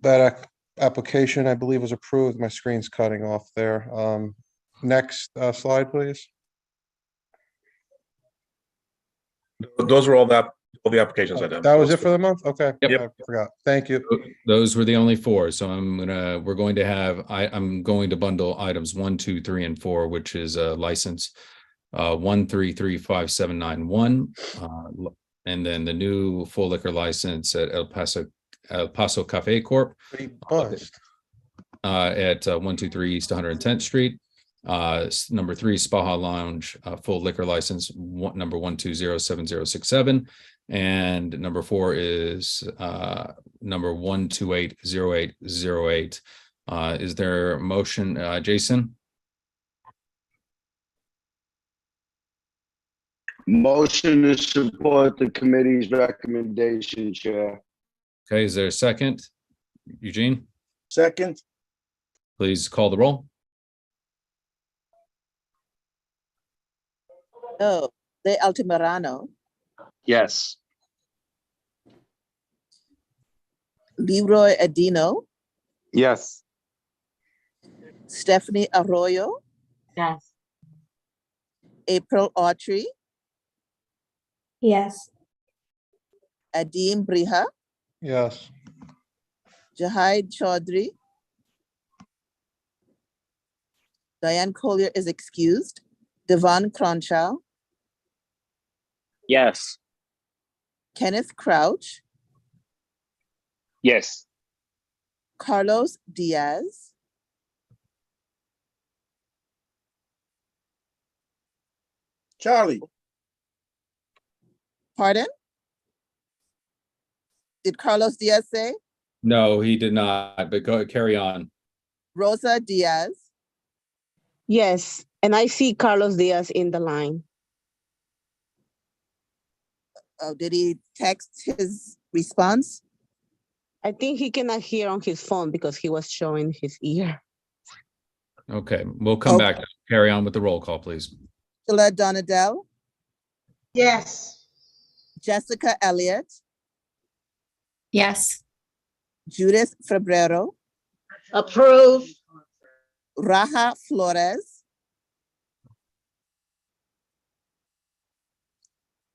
That application, I believe, was approved. My screen's cutting off there. Next slide, please. Those were all the applications I did. That was it for the month? Okay. Yep. I forgot. Thank you. Those were the only four. So I'm going to bundle items 1, 2, 3, and 4, which is a license 1335791, and then the new full liquor license at El Paso Cafe Corp. At 123 East 110th Street. Number 3, Spaha Lounge, full liquor license, number 1207067. And number 4 is number 1280808. Is there a motion, Jason? Motion to support the committee's recommendation, Chair. Okay, is there a second? Eugene, Second, please call the roll. Oh, De Altamirano, Yes. Leroy Adino, Yes. Stephanie Arroyo, Yes. April Autry, Yes. Adim Briha, Yes. Jahid Chaudhry. Diane Collier is excused. Devon Cronshaw, Yes. Kenneth Crouch, Yes. Carlos Diaz, Charlie, pardon? Did Carlos Diaz say? No, he did not, but go carry on. Rosa Diaz, Yes, and I see Carlos Diaz in the line. oh, did he text his response? I think he cannot hear on his phone because he was showing his ear. Okay, we'll come back. Carry on with the roll call, please. Angela Donadell, Yes. Jessica Elliott, Yes. Judith Febrero, Approve. Raja Flores,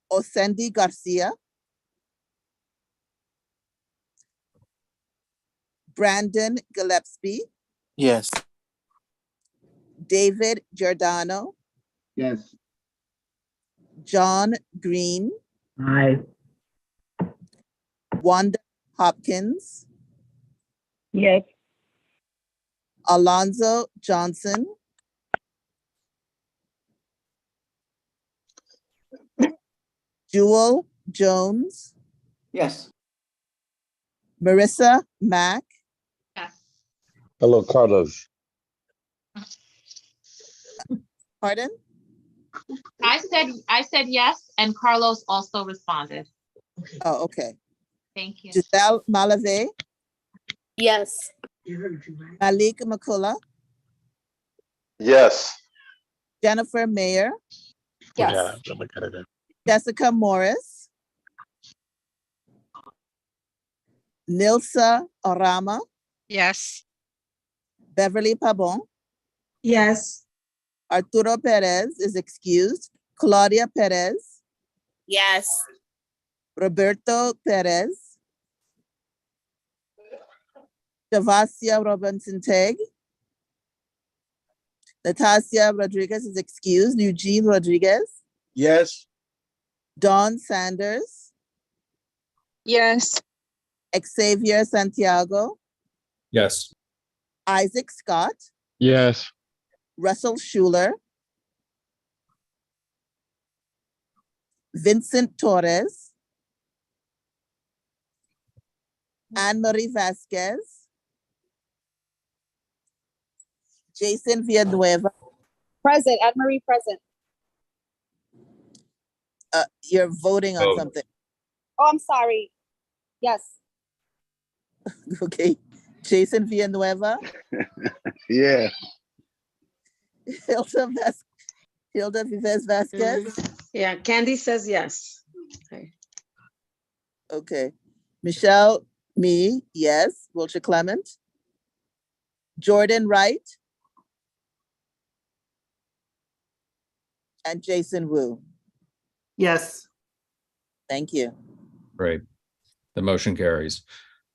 Osendi Garcia, Brandon Gillespie, Yes. David Giordano, Yes. John Green, Aye. Wanda Hopkins, Yes. Alonzo Johnson, Jewel Jones, Yes. Marissa Mack, Yes. Hello, Carlos. pardon? I said yes, and Carlos also responded. Oh, okay. Thank you. Giselle Malave, Yes. Malik McCullough, Yes. Jennifer Mayer, Yes. Jessica Morris, Nilsa Orama, Yes. Beverly Pabon, Yes. Arturo Perez is excused, Claudia Perez, Yes. Roberto Perez, Javasia Robinson Teg, Natasia Rodriguez is excused, Eugene Rodriguez, yes. Dawn Sanders, Yes. Xavier Santiago, Yes. Isaac Scott, Yes. Russell Schuler, Vincent Torres, Anne-Marie Vasquez, Jason Villanueva. Present, Anne Marie present. You're voting on Vote. something. Oh, I'm sorry. Yes. Okay. Jason Villanueva, Yeah. Hilda Vives Vasquez. Yeah, Candy says yes. Okay. Okay. Michelle, me, yes. Wiltshire Clement. Jordan Wright. And Jason Wu. Yes. Thank you. Great. The motion carries.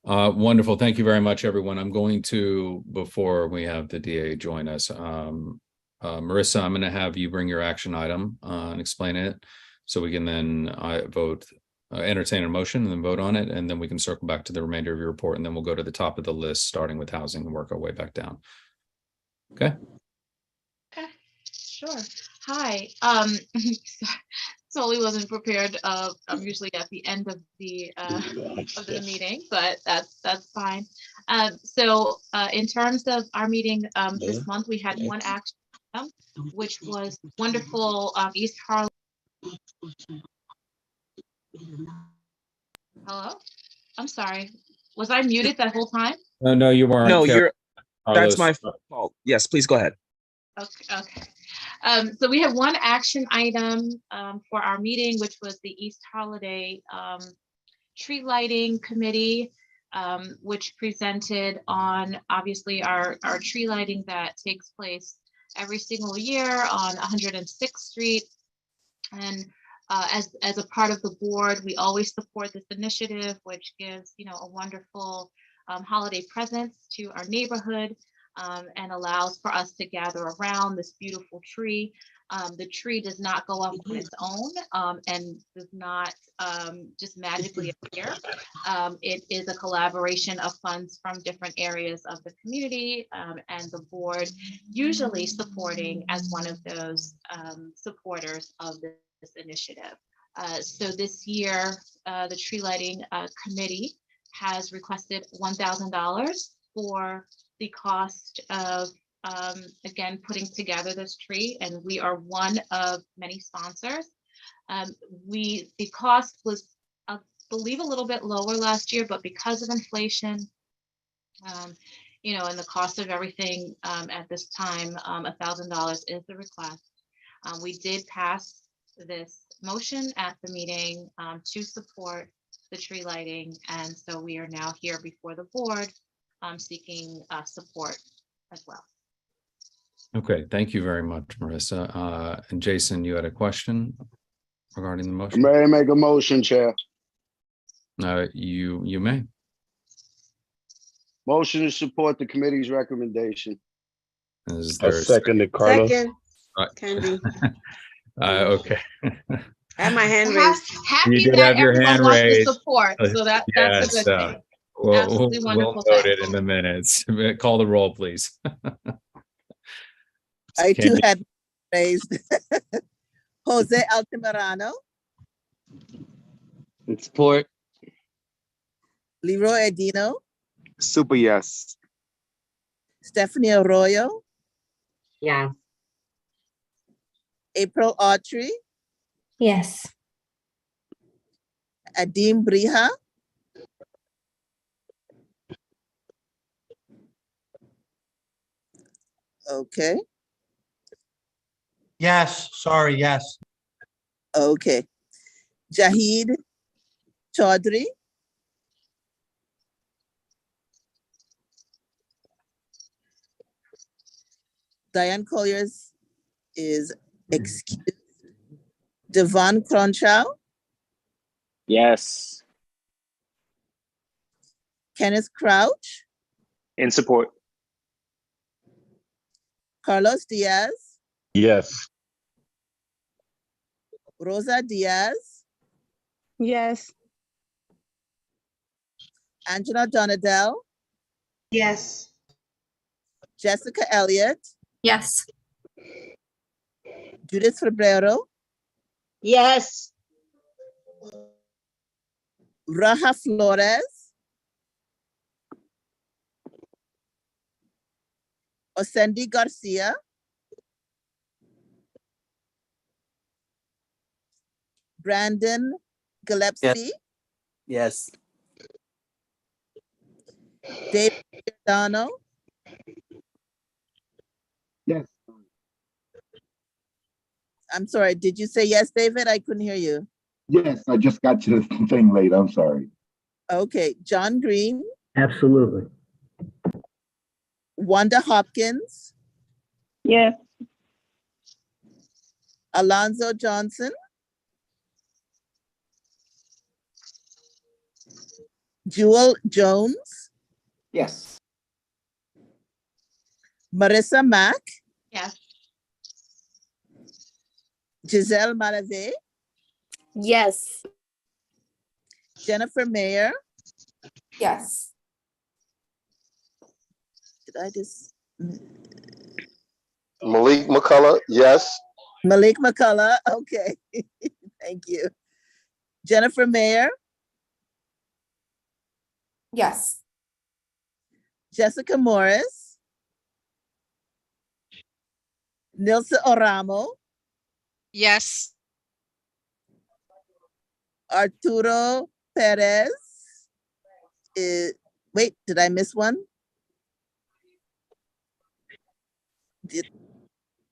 Wonderful. Thank you very much, everyone. I'm going to, before we have the DA join us, Marissa, I'm going to have you bring your action item and explain it so we can then entertain a motion and then vote on it. And then we can circle back to the remainder of your report. And then we'll go to the top of the list, starting with housing and work our way back down. Okay. Okay. Sure. Hi. Totally wasn't prepared. I'm usually at the end of the meeting, but that's fine. So in terms of our meeting this month, we had one action item, which was wonderful East Harlem. Hello? I'm sorry. Was I muted that whole time? No, you weren't. No, Carol. that's Carlos. my fault. Yes, please go ahead. Okay. So we have one action item for our meeting, which was the East Holiday Tree Lighting Committee, which presented on obviously our tree lighting that takes place every single year on 106th Street. And as a part of the board, we always support this initiative, which gives, a wonderful holiday presence to our neighborhood and allows for us to gather around this beautiful tree. The tree does not go up on its own and does not just magically appear. It is a collaboration of funds from different areas of the community and the board usually supporting as one of those supporters of this initiative. So this year, the tree lighting committee has requested $1,000 for the cost of again, putting together this tree, and we are one of many sponsors. The cost was, I believe, a little bit lower last year, but because of inflation, and the cost of everything at this time, $1,000 is the request. We did pass this motion at the meeting to support the tree lighting, and so we are now here before the board seeking support as well. Okay, thank you very much, Marissa. And Jason, you had a question regarding the motion? I'm ready to make a motion, Chair. You may. Motion to support the committee's recommendation. Is I there seconded Carlos. Second, Candy. Okay. I have my hand raised. Happy You did that have your everyone hand wants to raised. support, so that's a good thing. Absolutely wonderful. We'll note it in the minutes. Call the roll, please. I too Candy. had raised. Jose Altamirano, Support. Leroy Edino, Super yes. Stephanie Arroyo, Yeah. April Autry, Yes. Adim Briha, okay, Yes, sorry, yes. okay. Jahid Chaudhry, Diane Colliers is excused. Devon Cronshaw, Yes. Kenneth Crouch, In support. Carlos Diaz, Yes. Rosa Diaz, Yes. Angela Donadell, Yes. Jessica Elliott, Yes. Judith Febrero, Yes. Raja Flores, Osendi Garcia, Brandon Gillespie, Yes. David Giordano, Yes. I'm sorry, did you say yes, David? I couldn't hear you. Yes, I just got to the thing late. I'm sorry. Okay, John Green, Absolutely. Wanda Hopkins, Yes. Alonzo Johnson, Jewel Jones, Yes. Marissa Mack, Yes. Giselle Malave, Yes. Jennifer Mayer. Yes. Did I just? Malik McCullough, yes. Malik McCullough, okay. Thank you. Jennifer Mayer, Yes. Jessica Morris, Nilsa Oramo, Yes. Arturo Perez. Wait, did I miss one?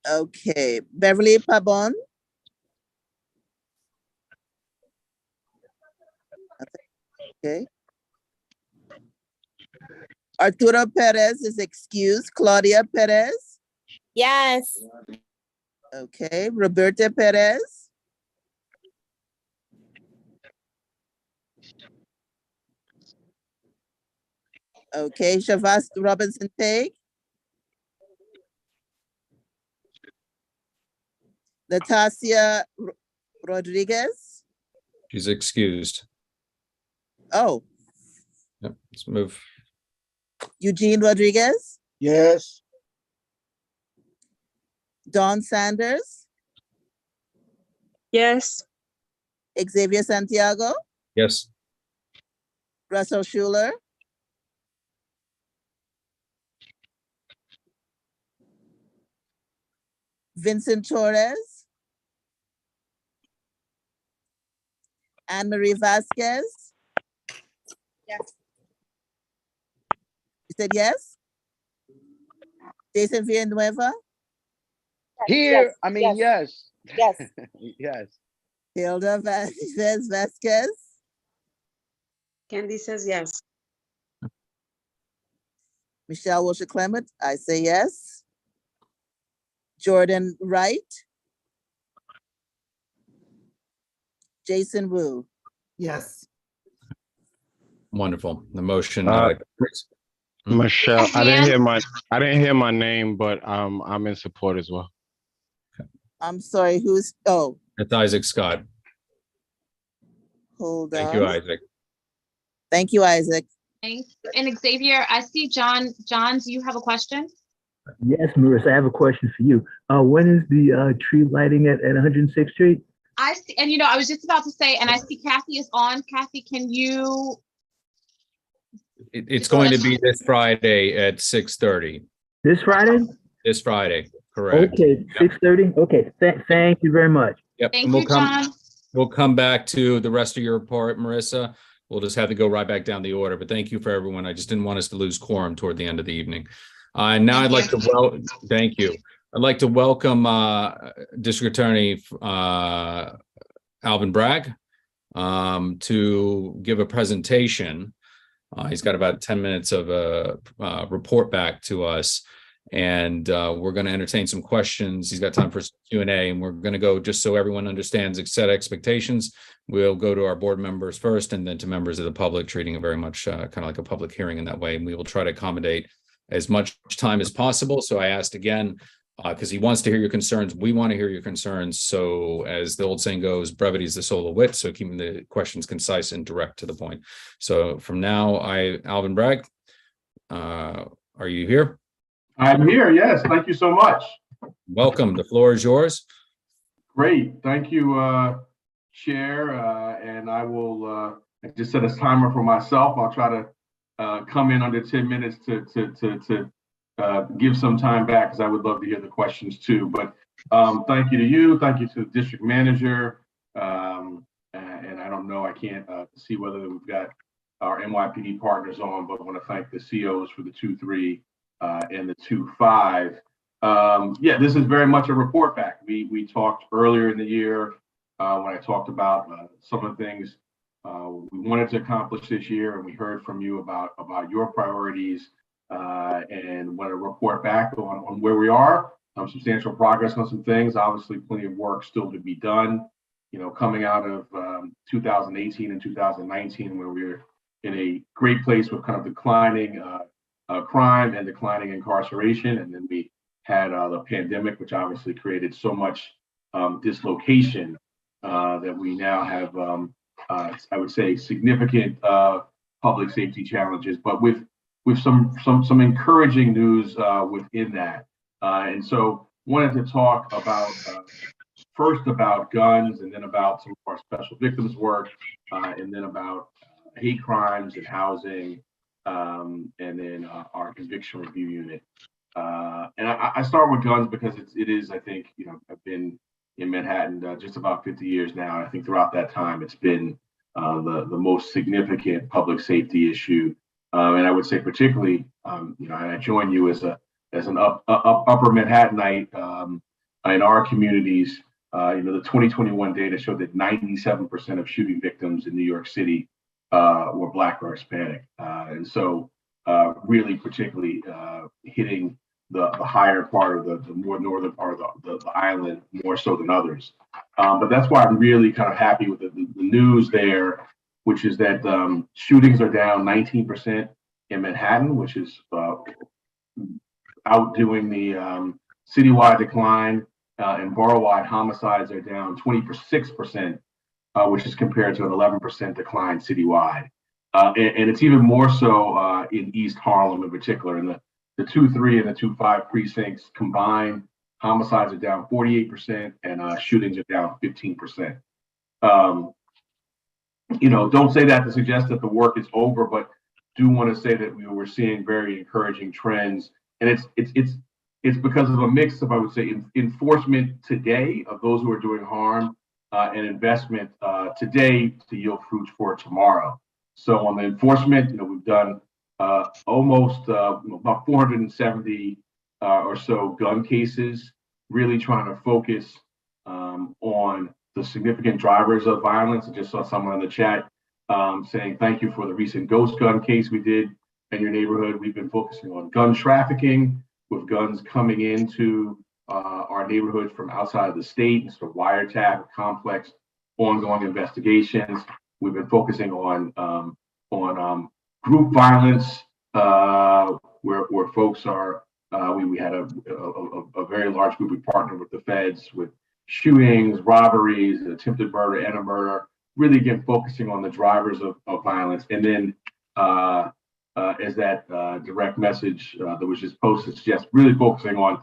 Okay, Beverly Pabon. Okay. Arturo Perez is excused. Claudia Perez. Yes. Okay, Roberta Perez. Okay, Shavas Robinson Page. Natasha Rodriguez. She's excused. Oh, Yep, let's move. Eugene Rodriguez. Yes. Dawn Sanders. Yes. Xavier Santiago. Yes. Russell Schuler. Vincent Torres. Anne Marie Vasquez. Yes. You said yes? Jason Villanueva. Here, I mean, yes. Yes. Yes. Hilda Vasquez. Candy says yes. Michelle Wilshire Clement, I say yes. Jordan Wright. Jason Wu. Yes. Wonderful. The motion. Michelle, I didn't hear my name, but I'm in support as well. I'm sorry, It's Isaac Scott. Hold on. Thank you, Isaac. Thank you, Isaac. Thanks. And Xavier, I see John. John, do you have a question? Yes, Marissa, I have a question for you. When is the tree lighting at 106th Street? I see, and I was just about to say, and I see Kathy is on. Kathy, can you? It's going to be this Friday at 6:30. This Friday? This Friday, correct. Okay, 6:30. Okay, thank you very much. Yep. Thank And you, John. We'll come back to the rest of your report, Marissa. We'll just have to go right back down the order, but thank you for everyone. I just didn't want us to lose quorum toward the end of the evening. And now I'd like to thank you. I'd like to welcome District Attorney Alvin Bragg to give a presentation. He's got about 10 minutes of a report back to us, and we're going to entertain some questions. He's got time for Q&A, and we're going to go, just so everyone understands, set expectations. We'll go to our board members first and then to members of the public, treating it very much kind of like a public hearing in that way. And we will try to accommodate as much time as possible. So I asked again, because he wants to hear your concerns. We want to hear your concerns. So as the old saying goes, brevity is the soul of wit. So keeping the questions concise and direct to the point. So from now, Alvin Bragg, are you here? I'm here, yes. Thank you so much. Welcome. The floor is yours. Great. Thank you, Chair. And I will I just set a timer for myself. I'll try to come in under 10 minutes to give some time back, because I would love to hear the questions too. But thank you to you. Thank you to the district manager. And I don't know, I can't see whether we've got our NYPD partners on, but I want to thank the COs for the 2-3 and the 2-5. Yeah, this is very much a report back. We talked earlier in the year when I talked about some of the things we wanted to accomplish this year, and we heard from you about your priorities, and want to report back on where we are. Substantial progress on some things. Obviously, plenty of work still to be done. Coming out of 2018 and 2019, where we were in a great place with kind of declining crime and declining incarceration, and then we had the pandemic, which obviously created so much dislocation that we now have, I would say, significant public safety challenges, but with some encouraging news within that. And so wanted to talk about first about guns, and then about some of our special victims work, and then about hate crimes and housing, and then our conviction review unit. And I start with guns because it is, I think, I've been in Manhattan just about 50 years now. And I think throughout that time, it's been the most significant public safety issue. And I would say particularly, and I join you as an upper Manhattanite in our communities. The 2021 data showed that 97% of shooting victims in New York City were Black or Hispanic. And so really particularly hitting the higher part of the more northern part of the island more so than others. But that's why I'm really kind of happy with the news there, which is that shootings are down 19% in Manhattan, which is outdoing the citywide decline, and borough-wide homicides are down 26%, which is compared to an 11% decline citywide. And it's even more so in East Harlem in particular. In the 2-3 and the 2-5 precincts combined, homicides are down 48% and shootings are down 15%. Don't say that to suggest that the work is over, but do want to say that we're seeing very encouraging trends. And it's because of a mix of, I would say, enforcement today of those who are doing harm, and investment today to yield fruits for tomorrow. So on the enforcement, we've done almost about 470 or so gun cases, really trying to focus on the significant drivers of violence. I just saw someone in the chat saying thank you for the recent ghost gun case we did in your neighborhood. We've been focusing on gun trafficking, with guns coming into our neighborhoods from outside of the state, and sort of wiretap, complex, ongoing investigations. We've been focusing on group violence, where folks are. We had a very large group. We partnered with the feds with shootings, robberies, attempted murder, and a murder. Really, again, focusing on the drivers of violence, and then as that direct message that was just posted suggests, really focusing on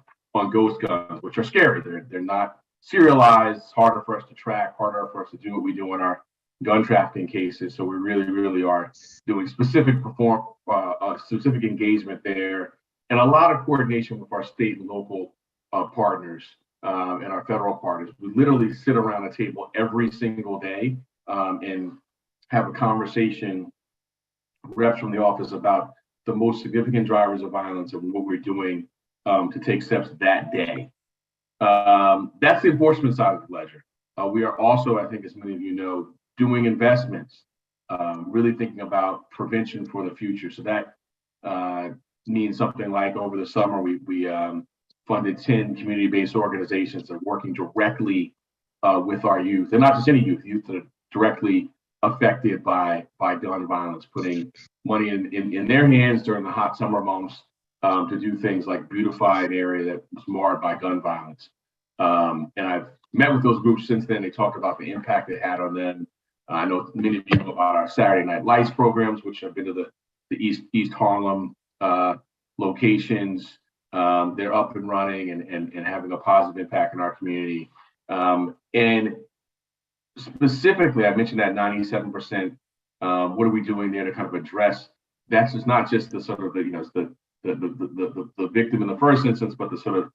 ghost guns, which are scary. They're not serialized. It's harder for us to track, harder for us to do what we do in our gun trafficking cases. So we really are doing specific specific engagement there, and a lot of coordination with our state and local partners and our federal partners. We literally sit around a table every single day and have a conversation, reps from the office, about the most significant drivers of violence and what we're doing to take steps that day. That's the enforcement side of the ledger. We are also, I think, as many of you know, doing investments, really thinking about prevention for the future. So that means something like over the summer, we funded 10 community-based organizations that are working directly with our youth, and not just any youth that are directly affected by gun violence, putting money in their hands during the hot summer months to do things like beautify an area that was marred by gun violence. And I've met with those groups since then. They talked about the impact it had on them. I know many of you know about our Saturday Night Lights programs, which have been to the East Harlem locations. They're up and running and having a positive impact in our community. And specifically, I mentioned that 97%. What are we doing there to kind of address? That's just not just the sort of the victim in the first instance, but the sort of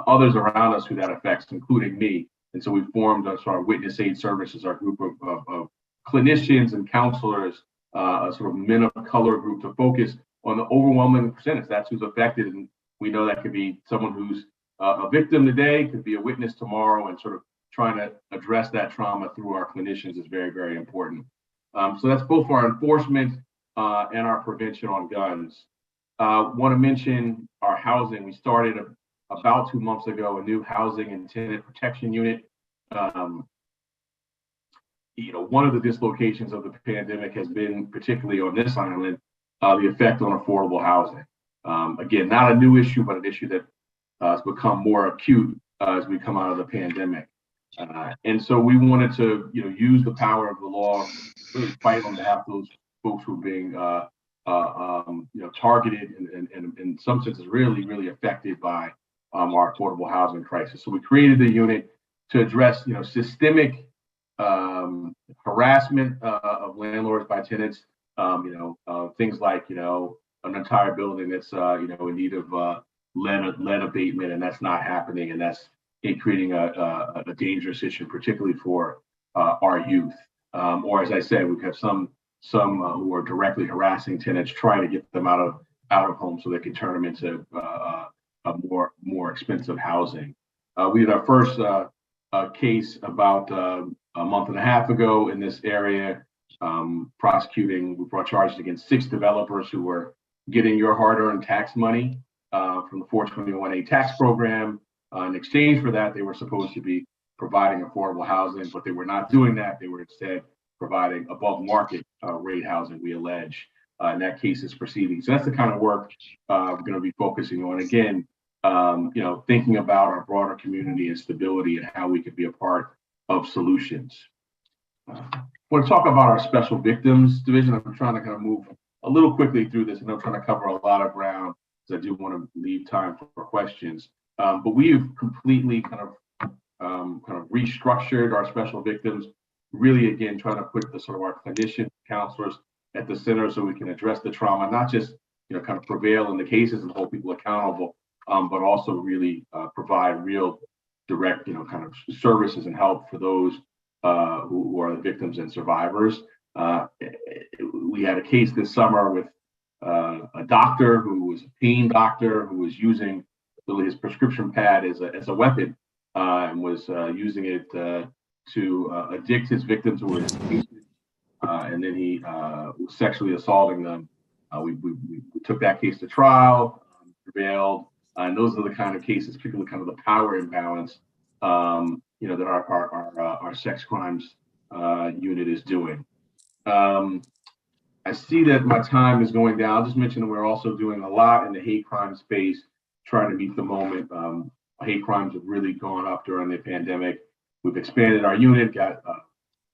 others around us who that affects, including me. And so we formed our Witness Aid Services, our group of clinicians and counselors, a sort of men of color group to focus on the overwhelming percentage. That's who's affected. And we know that could be someone who's a victim today, could be a witness tomorrow, and sort of trying to address that trauma through our clinicians is very, very important. So that's both our enforcement and our prevention on guns. Want to mention our housing. We started about 2 months ago a new housing and tenant protection unit. One of the dislocations of the pandemic has been, particularly on this island, the effect on affordable housing. Again, not a new issue, but an issue that has become more acute as we come out of the pandemic. And so we wanted to, use the power of the law, really fight on behalf of those folks who are being, targeted and in some senses really affected by our affordable housing crisis. So we created the unit to address, systemic harassment of landlords by tenants. Things like, an entire building that's, in need of lead abatement, and that's not happening, and that's creating a dangerous issue, particularly for our youth. Or as I said, we have some who are directly harassing tenants, trying to get them out of home so they can turn them into a more expensive housing. We had our first case about a month and a half ago in this area, prosecuting. We brought charges against 6 developers who were getting your hard-earned tax money from the 421A tax program. In exchange for that, they were supposed to be providing affordable housing, but they were not doing that. They were instead providing above market rate housing, we allege. And that case is proceeding. So that's the kind of work we're going to be focusing on. Again, thinking about our broader community and stability and how we could be a part of solutions. I want to talk about our special victims division. I'm trying to kind of move a little quickly through this, and I'm trying to cover a lot of ground because I do want to leave time for questions. But we've completely kind of restructured our special victims, really, again, trying to put the sort of our clinician counselors at the center so we can address the trauma, not just, kind of prevail in the cases and hold people accountable, but also really provide real direct, kind of services and help for those who are the victims and survivors. We had a case this summer with a doctor who was a pain doctor who was using really his prescription pad as a weapon and was using it to addict his victims who were his patients, and then he was sexually assaulting them. We took that case to trial, prevailed, and those are the kind of cases, particularly kind of the power imbalance, that our sex crimes unit is doing. I see that my time is going down. I'll just mention that we're also doing a lot in the hate crime space, trying to meet the moment. Hate crimes have really gone up during the pandemic. We've expanded our unit, got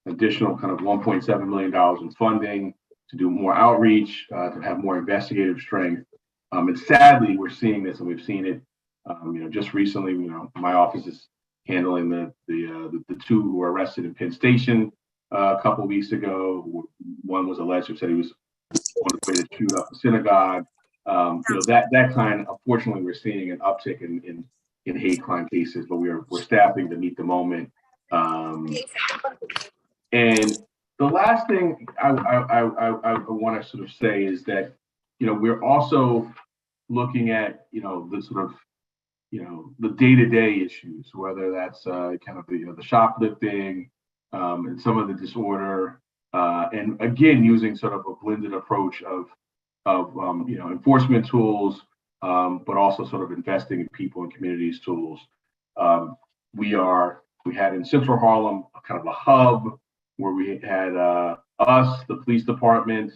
additional kind of $1.7 million in funding to do more outreach, to have more investigative strength. And sadly, we're seeing this, and we've seen it, just recently. My office is handling the 2 who were arrested in Penn Station a couple of weeks ago. One was alleged to have said he was on his way to shoot up a synagogue. That kind. Unfortunately, we're seeing an uptick in hate crime cases, but we're staffing to meet the moment. And the last thing I want to sort of say is that we're also looking at the sort of the day-to-day issues, whether that's kind of the shoplifting and some of the disorder, and again using sort of a blended approach of enforcement tools, but also sort of investing in people and communities tools. We had in Central Harlem a kind of a hub where we had us, the police department,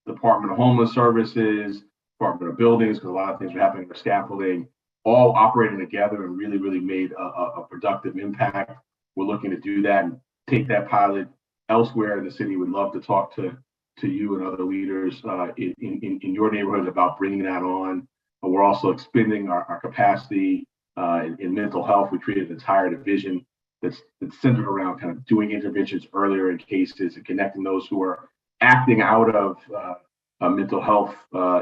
Department of Homeless Services, Department of Buildings, because a lot of things were happening with scaffolding, all operating together and really, really made a productive impact. We're looking to do that and take that pilot elsewhere in the city. We'd love to talk to you and other leaders in your neighborhood about bringing that on. But we're also expanding our capacity in mental health. We created an entire division that's centered around kind of doing interventions earlier in cases and connecting those who are acting out of a mental health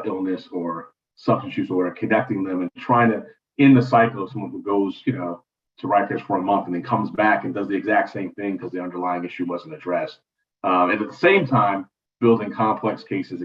illness or substance use disorder, connecting them and trying to end the cycle of someone who goes, to Rikers for a month and then comes back and does the exact same thing because the underlying issue wasn't addressed. And at the same time, building complex cases